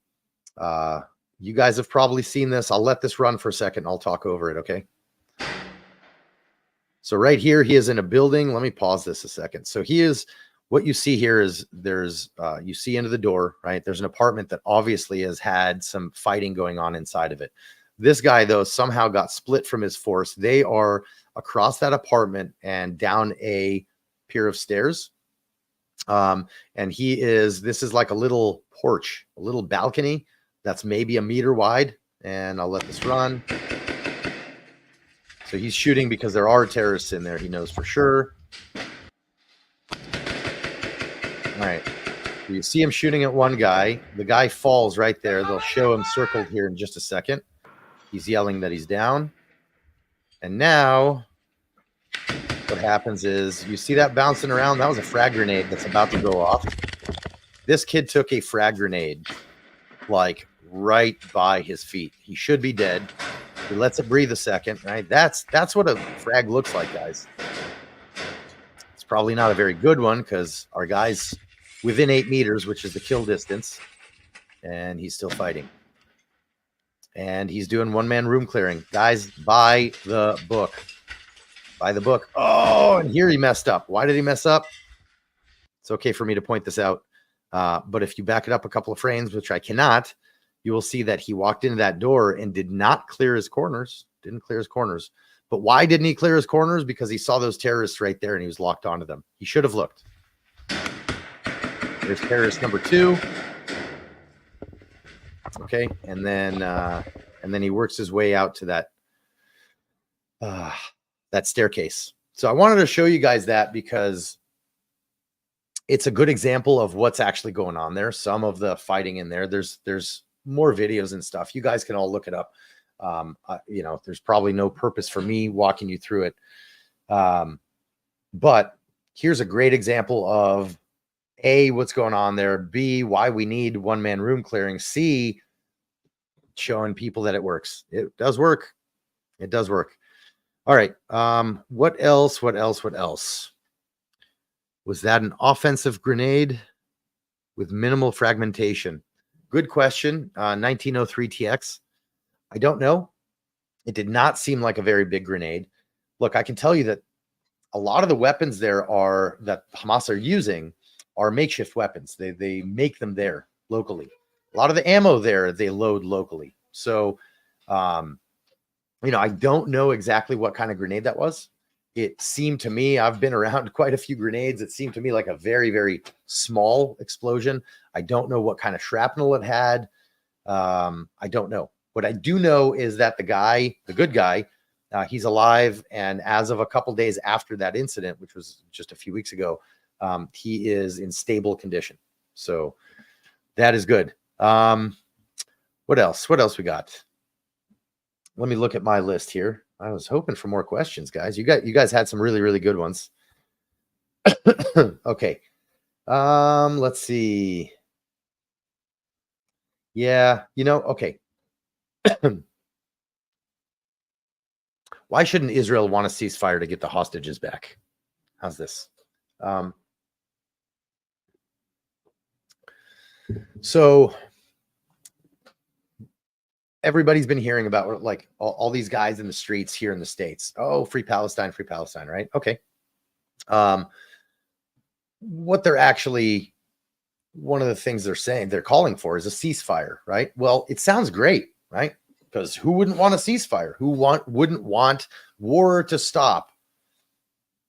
guys have probably seen this. I'll let this run for a second. I'll talk over it, okay? So right here, he is in a building. Let me pause this a second. So what you see here is you see into the door, right? There's an apartment that obviously has had some fighting going on inside of it. This guy, though, somehow got split from his force. They are across that apartment and down a pier of stairs. And this is like a little porch, a little balcony that's maybe a meter wide. And I'll let this run. So he's shooting because there are terrorists in there. He knows for sure. All right. So you see him shooting at one guy. The guy falls right there. They'll show him circled here in just a second. He's yelling that he's down. And now what happens is, you see that bouncing around? That was a frag grenade that's about to go off. This kid took a frag grenade like right by his feet. He should be dead. He lets it breathe a second, right? That's what a frag looks like, guys. It's probably not a very good one because our guy's within 8 meters, which is the kill distance, and he's still fighting. And he's doing one-man room clearing. Guys, by the book. By the book. Oh, and here he messed up. Why did he mess up? It's okay for me to point this out. But if you back it up a couple of frames, which I cannot, you will see that he walked into that door and did not clear his corners. Didn't clear his corners. But why didn't he clear his corners? Because he saw those terrorists right there and he was locked onto them. He should have looked. There's terrorist number 2. Okay, and then he works his way out to that staircase. So I wanted to show you guys that because it's a good example of what's actually going on there. Some of the fighting in there. There's more videos and stuff. You guys can all look it up. There's probably no purpose for me walking you through it. But here's a great example of A, what's going on there, B, why we need one-man room clearing, C, showing people that it works. It does work. It does work. All right. What else? Was that an offensive grenade with minimal fragmentation? Good question. 1903 TX. I don't know. It did not seem like a very big grenade. Look, I can tell you that a lot of the weapons that Hamas are using are makeshift weapons. They make them there locally. A lot of the ammo there, they load locally. So, I don't know exactly what kind of grenade that was. It seemed to me, I've been around quite a few grenades. It seemed to me like a very, very small explosion. I don't know what kind of shrapnel it had. I don't know. What I do know is that the good guy, he's alive. And as of a couple days after that incident, which was just a few weeks ago, he is in stable condition. So that is good. What else? What else we got? Let me look at my list here. I was hoping for more questions, guys. You guys had some really, really good ones. Okay. Let's see. Yeah, okay. Why shouldn't Israel want a ceasefire to get the hostages back? How's this? So everybody's been hearing about like all these guys in the streets here in the States. Oh, free Palestine, right? Okay. What they're actually, one of the things they're saying, they're calling for is a ceasefire, right? Well, it sounds great, right? Because who wouldn't want a ceasefire? Who wouldn't want war to stop?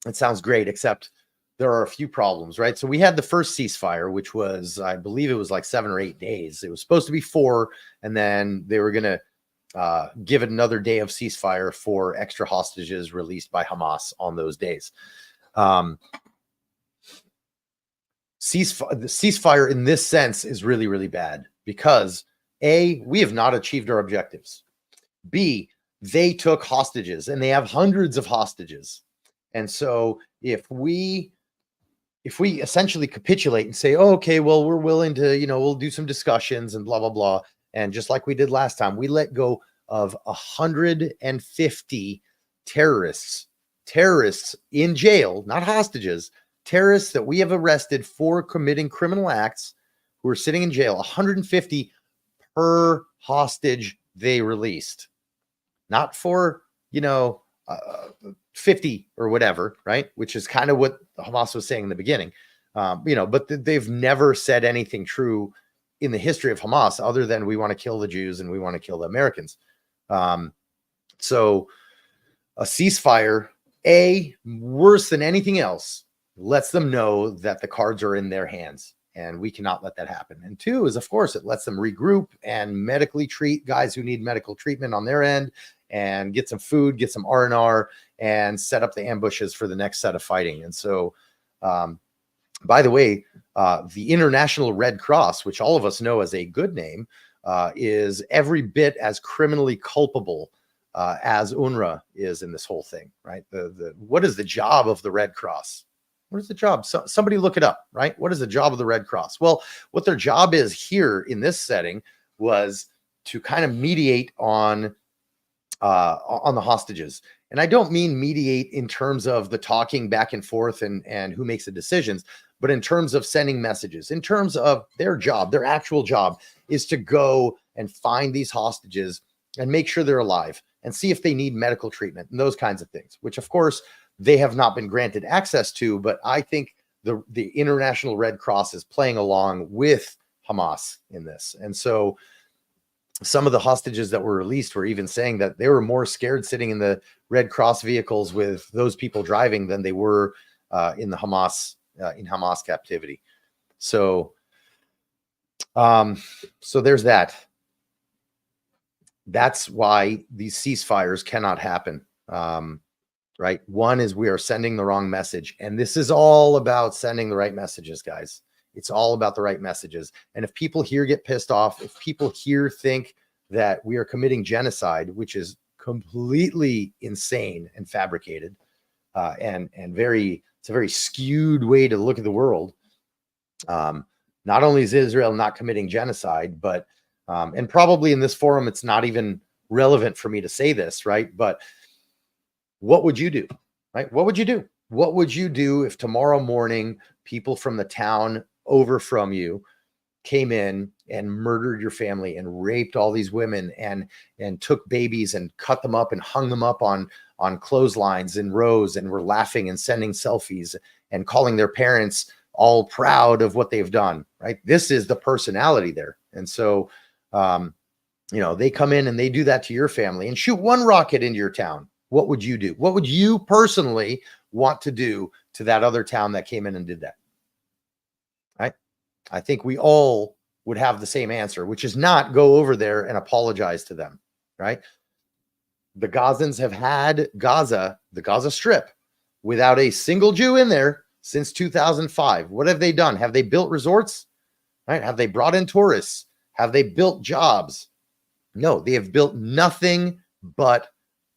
It sounds great, except there are a few problems, right? So we had the first ceasefire, which was, I believe it was like 7 or 8 days. It was supposed to be 4, and then they were going to give it another day of ceasefire for extra hostages released by Hamas on those days. The ceasefire in this sense is really, really bad because A, we have not achieved our objectives. B, they took hostages and they have hundreds of hostages. And so if we essentially capitulate and say, oh, okay, well, we're willing to, we'll do some discussions and blah, blah, blah. And just like we did last time, we let go of 150 terrorists in jail, not hostages, terrorists that we have arrested for committing criminal acts who are sitting in jail, 150 per hostage they released, not for, 50 or whatever, right? Which is kind of what Hamas was saying in the beginning, but they've never said anything true in the history of Hamas other than we want to kill the Jews and we want to kill the Americans. So a ceasefire, worse than anything else, lets them know that the cards are in their hands and we cannot let that happen. And 2 is, of course, it lets them regroup and medically treat guys who need medical treatment on their end and get some food, get some R&R, and set up the ambushes for the next set of fighting. And so, by the way, the International Red Cross, which all of us know as a good name, is every bit as criminally culpable as UNRWA is in this whole thing, right? What is the job of the Red Cross? What is the job? Somebody look it up, right? What is the job of the Red Cross? Well, what their job is here in this setting was to kind of mediate on the hostages. And I don't mean mediate in terms of the talking back and forth and who makes the decisions, but in terms of sending messages, in terms of their job, their actual job is to go and find these hostages and make sure they're alive and see if they need medical treatment and those kinds of things, which of course they have not been granted access to. But I think the International Red Cross is playing along with Hamas in this. And so some of the hostages that were released were even saying that they were more scared sitting in the Red Cross vehicles with those people driving than they were in Hamas captivity. So there's that. That's why these ceasefires cannot happen. Right. One is we are sending the wrong message. And this is all about sending the right messages, guys. It's all about the right messages. And if people here get pissed off, if people here think that we are committing genocide, which is completely insane and fabricated, and it's a very skewed way to look at the world. Not only is Israel not committing genocide, but and probably in this forum, it's not even relevant for me to say this, right? But what would you do, right? What would you do? What would you do if tomorrow morning people from the town over from you came in and murdered your family and raped all these women and took babies and cut them up and hung them up on clotheslines in rows and were laughing and sending selfies and calling their parents all proud of what they've done, right? This is the personality there. And so, they come in and they do that to your family and shoot one rocket into your town. What would you do? What would you personally want to do to that other town that came in and did that? Right? I think we all would have the same answer, which is not go over there and apologize to them, right? The Gazans have had Gaza, the Gaza Strip, without a single Jew in there since 2005. What have they done? Have they built resorts? Right? Have they brought in tourists? Have they built jobs? No, they have built nothing but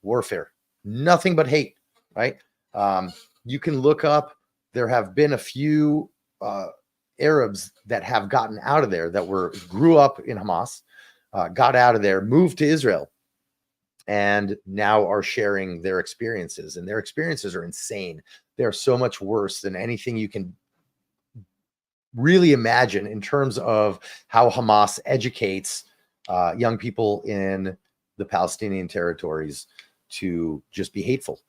warfare, nothing but hate, right? You can look up, there have been a few Arabs that have gotten out of there that grew up in Hamas, got out of there, moved to Israel. and now are sharing their experiences, and their experiences are insane. They're so much worse than anything you can really imagine in terms of how Hamas educates young people in the Palestinian territories to just be hateful,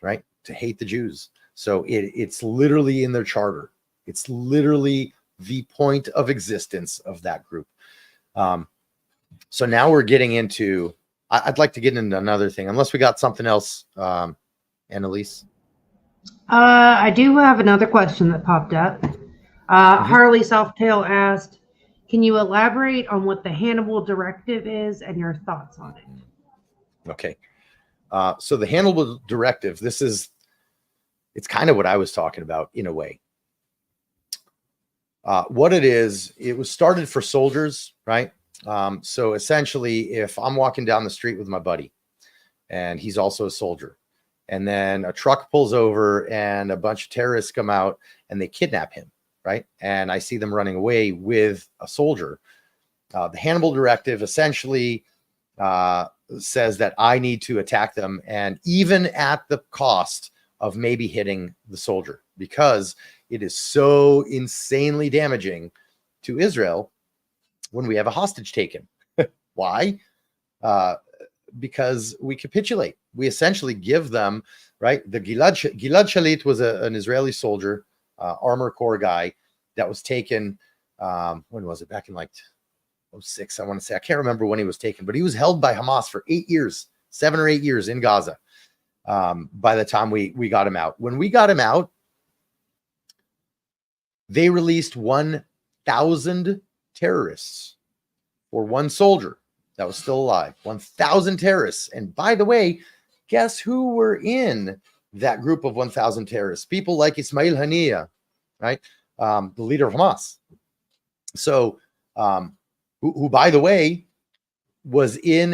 right? To hate the Jews. So it's literally in their charter. It's literally the point of existence of that group. So now we're getting into, I'd like to get into another thing, unless we got something else, Annalise. I do have another question that popped up. Harley Softail asked, can you elaborate on what the Hannibal Directive is and your thoughts on it? Okay. So the Hannibal Directive, it's kind of what I was talking about in a way. What it is, it was started for soldiers, right? So essentially, if I'm walking down the street with my buddy and he's also a soldier, and then a truck pulls over and a bunch of terrorists come out and they kidnap him, right? And I see them running away with a soldier. The Hannibal Directive essentially says that I need to attack them, and even at the cost of maybe hitting the soldier, because it is so insanely damaging to Israel when we have a hostage taken. Why? Because we capitulate. We essentially give them, right? The Gilad Shalit was an Israeli soldier, armor corps guy that was taken. When was it? Back in like 2006, I want to say. I can't remember when he was taken, but he was held by Hamas for 8 years, 7 or 8 years in Gaza. By the time we got him out. When we got him out, they released 1,000 terrorists for one soldier that was still alive. 1,000 terrorists. And by the way, guess who were in that group of 1,000 terrorists? People like Ismail Haniyeh, right? The leader of Hamas. So, who by the way, was in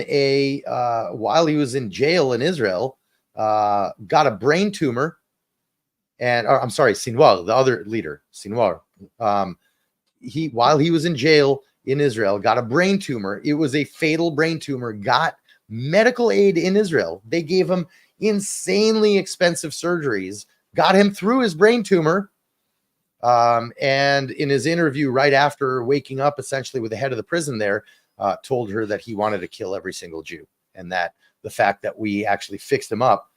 while he was in jail in Israel, got a brain tumor. And I'm sorry, Sinwar, the other leader, Sinwar. While he was in jail in Israel, got a brain tumor. It was a fatal brain tumor, got medical aid in Israel. They gave him insanely expensive surgeries, got him through his brain tumor. And in his interview right after waking up, essentially with the head of the prison there, told her that he wanted to kill every single Jew, and that the fact that we actually fixed him up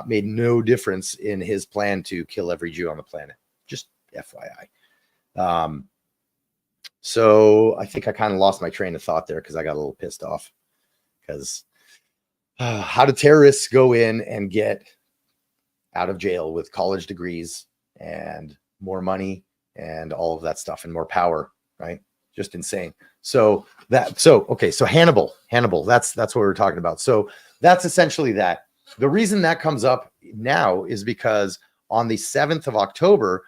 made no difference in his plan to kill every Jew on the planet. Just FYI. So I think I kind of lost my train of thought there because I got a little pissed off. Because how do terrorists go in and get out of jail with college degrees and more money and all of that stuff and more power, right? Just insane. So Hannibal, that's what we're talking about. So that's essentially that. The reason that comes up now is because on the 7th of October,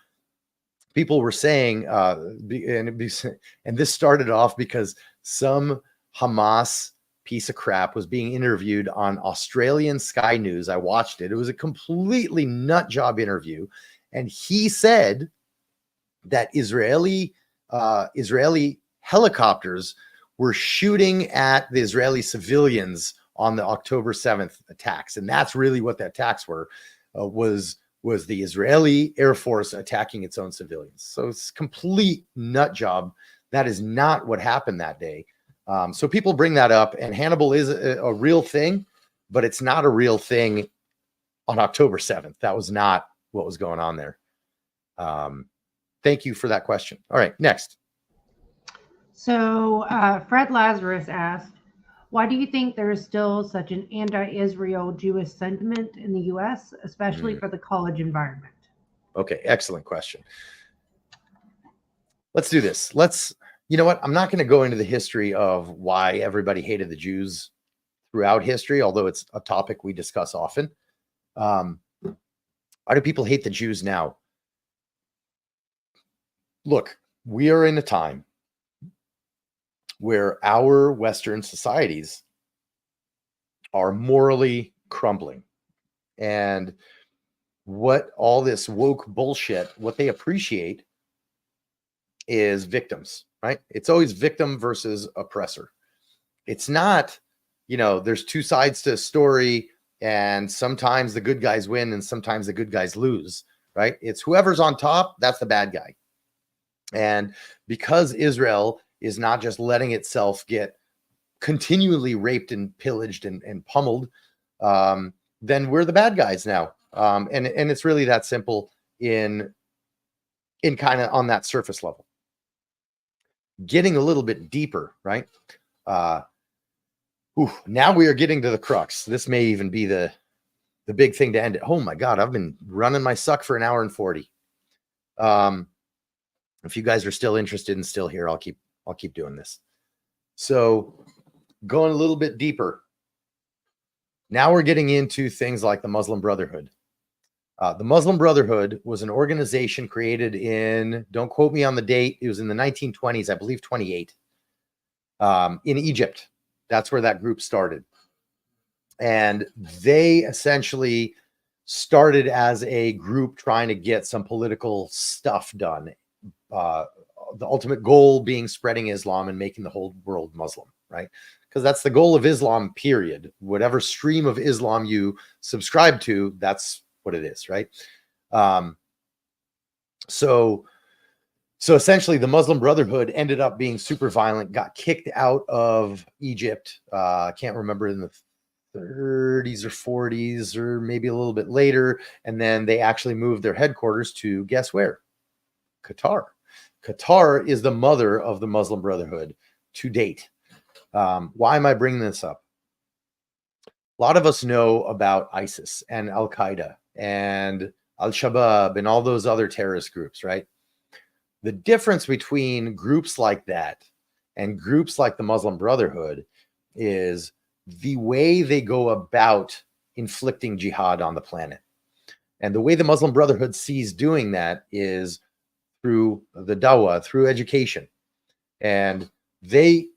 people were saying, and this started off because some Hamas piece of crap was being interviewed on Australian Sky News. I watched it. It was a completely nut job interview. And he said that Israeli helicopters were shooting at the Israeli civilians on the October 7th attacks. And that's really what the attacks were, was the Israeli Air Force attacking its own civilians. So it's complete nut job. That is not what happened that day. So people bring that up, and Hannibal is a real thing, but it's not a real thing on October 7th. That was not what was going on there. Thank you for that question. All right, next. So Fred Lazarus asked, why do you think there is still such an anti-Israel Jewish sentiment in the U.S., especially for the college environment? Okay, excellent question. Let's do this. You know what? I'm not going to go into the history of why everybody hated the Jews throughout history, although it's a topic we discuss often. Why do people hate the Jews now? Look, we are in a time where our Western societies are morally crumbling. And what all this woke bullshit, what they appreciate is victims, right? It's always victim versus oppressor. It's not there's two sides to a story, and sometimes the good guys win and sometimes the good guys lose, right? It's whoever's on top, that's the bad guy. And because Israel is not just letting itself get continually raped and pillaged and pummeled, then we're the bad guys now. And it's really that simple in kind of on that surface level. Getting a little bit deeper, right? Now we are getting to the crux. This may even be the big thing to end it. Oh my God, I've been running my suck for 1 hour and 40. If you guys are still interested and still here, I'll keep doing this. So going a little bit deeper. Now we're getting into things like the Muslim Brotherhood. The Muslim Brotherhood was an organization created in, don't quote me on the date, it was in the 1920s, I believe 28, in Egypt. That's where that group started. And they essentially started as a group trying to get some political stuff done. The ultimate goal being spreading Islam and making the whole world Muslim, right? Because that's the goal of Islam, period. Whatever stream of Islam you subscribe to, that's what it is, right? So essentially the Muslim Brotherhood ended up being super violent, got kicked out of Egypt. I can't remember, in the 30s or 40s or maybe a little bit later. And then they actually moved their headquarters to, guess where? Qatar. Qatar is the mother of the Muslim Brotherhood to date. Why am I bringing this up? A lot of us know about ISIS and Al-Qaeda and Al-Shabaab and all those other terrorist groups, right? The difference between groups like that and groups like the Muslim Brotherhood is the way they go about inflicting jihad on the planet. And the way the Muslim Brotherhood sees doing that is through the dawah, through education. And they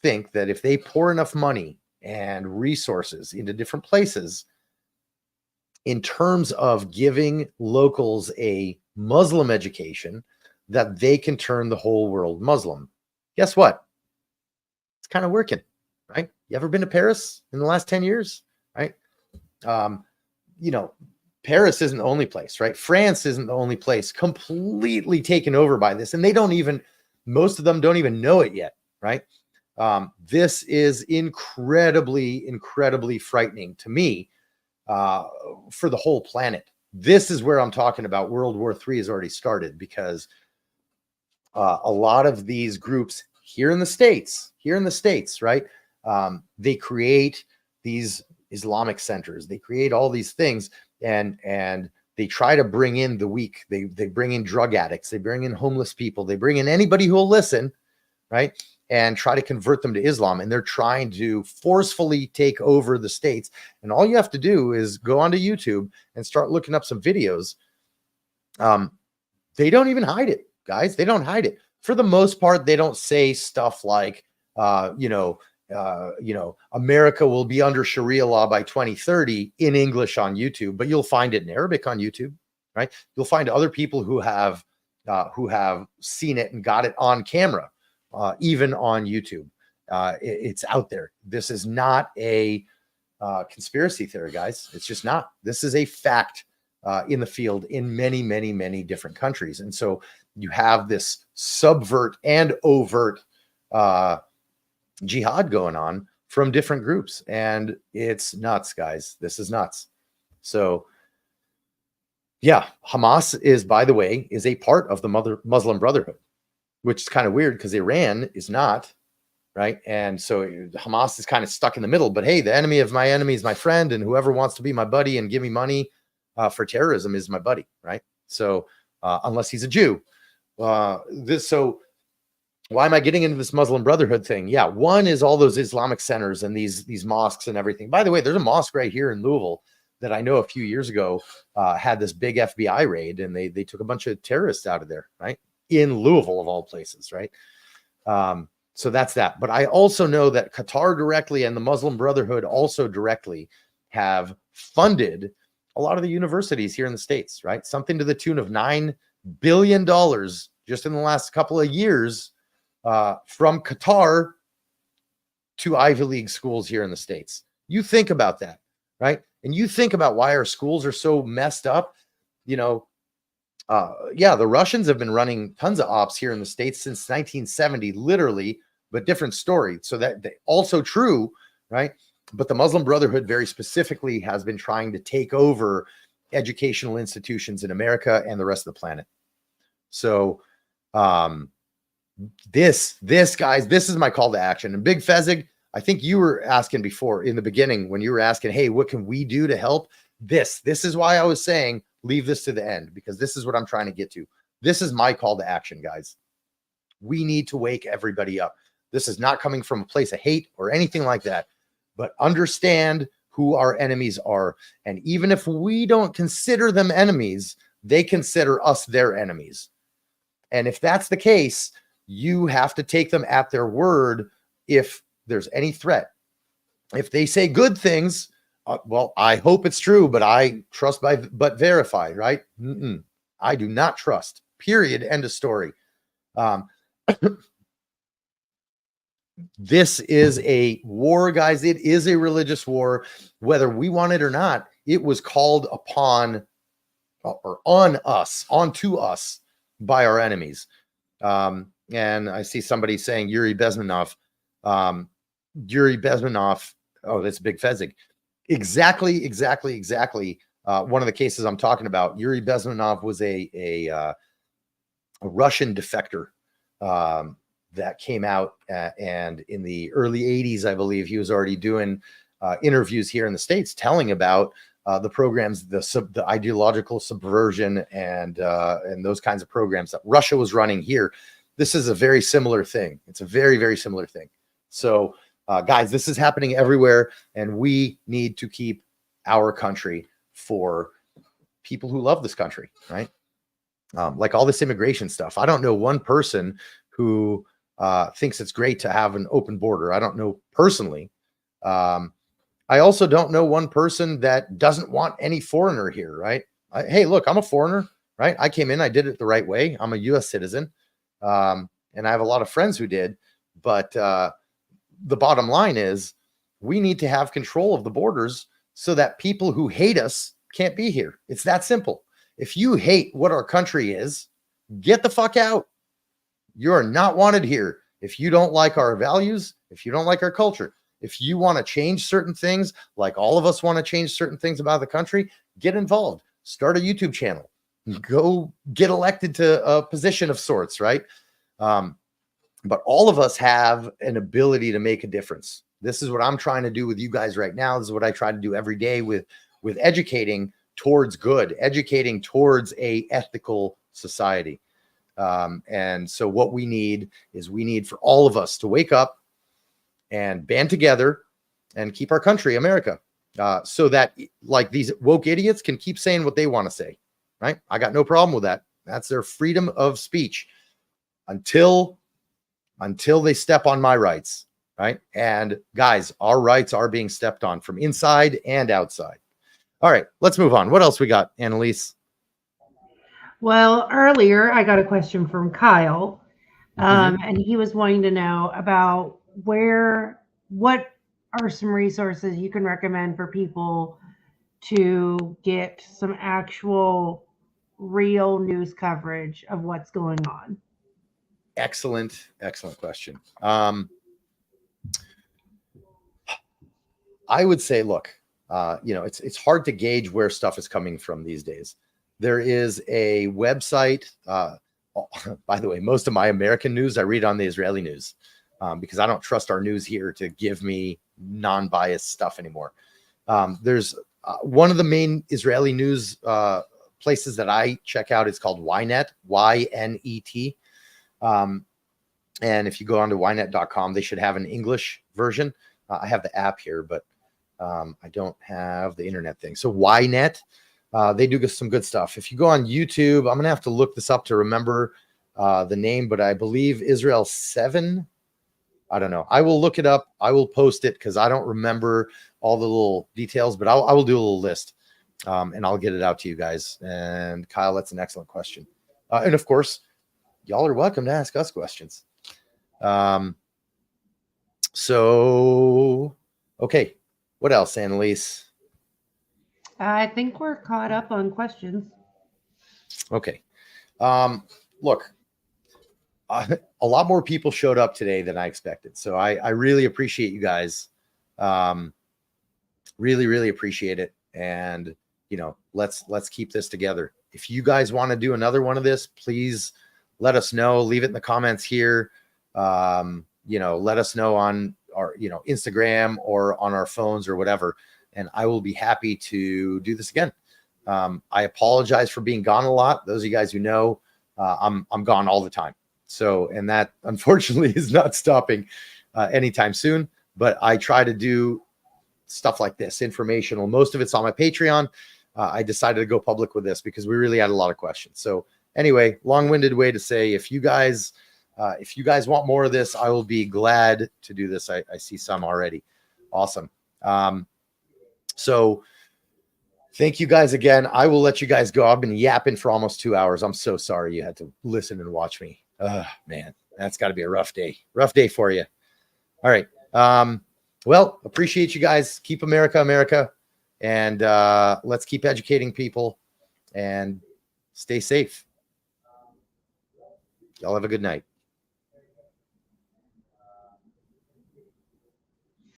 think that if they pour enough money and resources into different places in terms of giving locals a Muslim education, that they can turn the whole world Muslim. Guess what? It's kind of working, right? You ever been to Paris in the last 10 years, right? Paris isn't the only place, right? France isn't the only place completely taken over by this. And most of them don't even know it yet, right? This is incredibly, incredibly frightening to me for the whole planet. This is where I'm talking about World War III has already started, because a lot of these groups here in the States, right? They create these Islamic centers. They create all these things, and they try to bring in the weak. They bring in drug addicts. They bring in homeless people. They bring in anybody who will listen, right? And try to convert them to Islam. And they're trying to forcefully take over the states. And all you have to do is go onto YouTube and start looking up some videos. They don't even hide it, guys. They don't hide it. For the most part, they don't say stuff like, America will be under Sharia law by 2030 in English on YouTube, but you'll find it in Arabic on YouTube, right? You'll find other people who have seen it and got it on camera. Even on YouTube, it's out there. This is not a conspiracy theory, guys. It's just not. This is a fact in the field in many, many, many different countries. And so you have this subvert and overt jihad going on from different groups. And it's nuts, guys. This is nuts. So yeah, Hamas is, by the way, is a part of the Muslim Brotherhood, which is kind of weird because Iran is not, right? And so Hamas is kind of stuck in the middle. But hey, the enemy of my enemy is my friend, and whoever wants to be my buddy and give me money for terrorism is my buddy, right? So unless he's a Jew. So why am I getting into this Muslim Brotherhood thing? Yeah, one is all those Islamic centers and these mosques and everything. By the way, there's a mosque right here in Louisville that I know a few years ago had this big FBI raid, and they took a bunch of terrorists out of there, right? In Louisville, of all places, right? So that's that. But I also know that Qatar directly and the Muslim Brotherhood also directly have funded a lot of the universities here in the States, right? Something to the tune of $9 billion just in the last couple of years from Qatar 2 Ivy League schools here in the States. You think about that, right? And you think about why our schools are so messed up. You know, yeah, the Russians have been running tons of ops here in the States since 1970, literally, but different story. So that also true, right? But the Muslim Brotherhood very specifically has been trying to take over educational institutions in America and the rest of the planet. So this guys, this is my call to action. And Big Fezzik, I think you were asking before in the beginning when you were asking, hey, what can we do to help? This is why I was saying leave this to the end, because this is what I'm trying to get to. This is my call to action, guys. We need to wake everybody up. This is not coming from a place of hate or anything like that, but understand who our enemies are. And even if we don't consider them enemies, they consider us their enemies. And if that's the case, you have to take them at their word if there's any threat. If they say good things, well, I hope it's true, but I trust but verify, right? I do not trust, period, end of story. This is a war, guys. It is a religious war. Whether we want it or not, it was called upon or on us, onto us by our enemies. And I see somebody saying Yuri Bezmenov. Yuri Bezmenov. Oh, that's Big Fezzik. Exactly. One of the cases I'm talking about, Yuri Bezmenov was a Russian defector that came out, and in the early 80s, I believe, he was already doing interviews here in the States telling about the programs, the ideological subversion and those kinds of programs that Russia was running here. This is a very similar thing. It's a very, very similar thing. So, guys, this is happening everywhere, and we need to keep our country for people who love this country, right? Like all this immigration stuff. I don't know one person who thinks it's great to have an open border. I don't know personally. I also don't know one person that doesn't want any foreigner here, right? Hey, look, I'm a foreigner, right? I came in, I did it the right way. I'm a U.S. citizen, and I have a lot of friends who did. But the bottom line is we need to have control of the borders so that people who hate us can't be here. It's that simple. If you hate what our country is, get the fuck out. You are not wanted here. If you don't like our values, if you don't like our culture, if you want to change certain things, like all of us want to change certain things about the country, get involved. Start a YouTube channel. Go get elected to a position of sorts, right? But all of us have an ability to make a difference. This is what I'm trying to do with you guys right now. This is what I try to do every day with educating towards good, educating towards a ethical society. And so what we need for all of us to wake up and band together and keep our country, America, so that like these woke idiots can keep saying what they want to say, right? I got no problem with that. That's their freedom of speech until they step on my rights, right? And guys, our rights are being stepped on from inside and outside. All right, let's move on. What else we got, Annalise? Well, earlier I got a question from Kyle, and he was wanting to know about what are some resources you can recommend for people to get some actual real news coverage of what's going on. Excellent question. I would say, look, it's hard to gauge where stuff is coming from these days. There is a website. By the way, most of my American news I read on the Israeli news because I don't trust our news here to give me non-biased stuff anymore. There's one of the main Israeli news places that I check out is called Ynet, Y-N-E-T. And if you go onto ynet.com, they should have an English version. I have the app here, but I don't have the internet thing. So Ynet, they do some good stuff. If you go on YouTube, I'm going to have to look this up to remember the name, but I believe Israel 7. I don't know. I will look it up. I will post it because I don't remember all the little details, but I will do a little list and I'll get it out to you guys. And Kyle, that's an excellent question. And of course, y'all are welcome to ask us questions. So, okay. What else, Annalise? I think we're caught up on questions. Okay. Look, a lot more people showed up today than I expected. So I really appreciate you guys. Really, really appreciate it. And, you know, let's keep this together. If you guys want to do another one of this, please let us know. Leave it in the comments here. You know, let us know on our, you know, Instagram or on our phones or whatever. And I will be happy to do this again. I apologize for being gone a lot. Those of you guys who know, I'm gone all the time. So, and that unfortunately is not stopping anytime soon, but I try to do stuff like this, informational. Most of it's on my Patreon. I decided to go public with this because we really had a lot of questions. So anyway, long-winded way to say, if you guys want more of this, I will be glad to do this. I see some already. Awesome. So thank you guys again. I will let you guys go. I've been yapping for almost 2 hours. I'm so sorry you had to listen and watch me. Man, that's got to be a rough day. Rough day for you. All right. Well, appreciate you guys. Keep America, America. And let's keep educating people and stay safe. Y'all have a good night.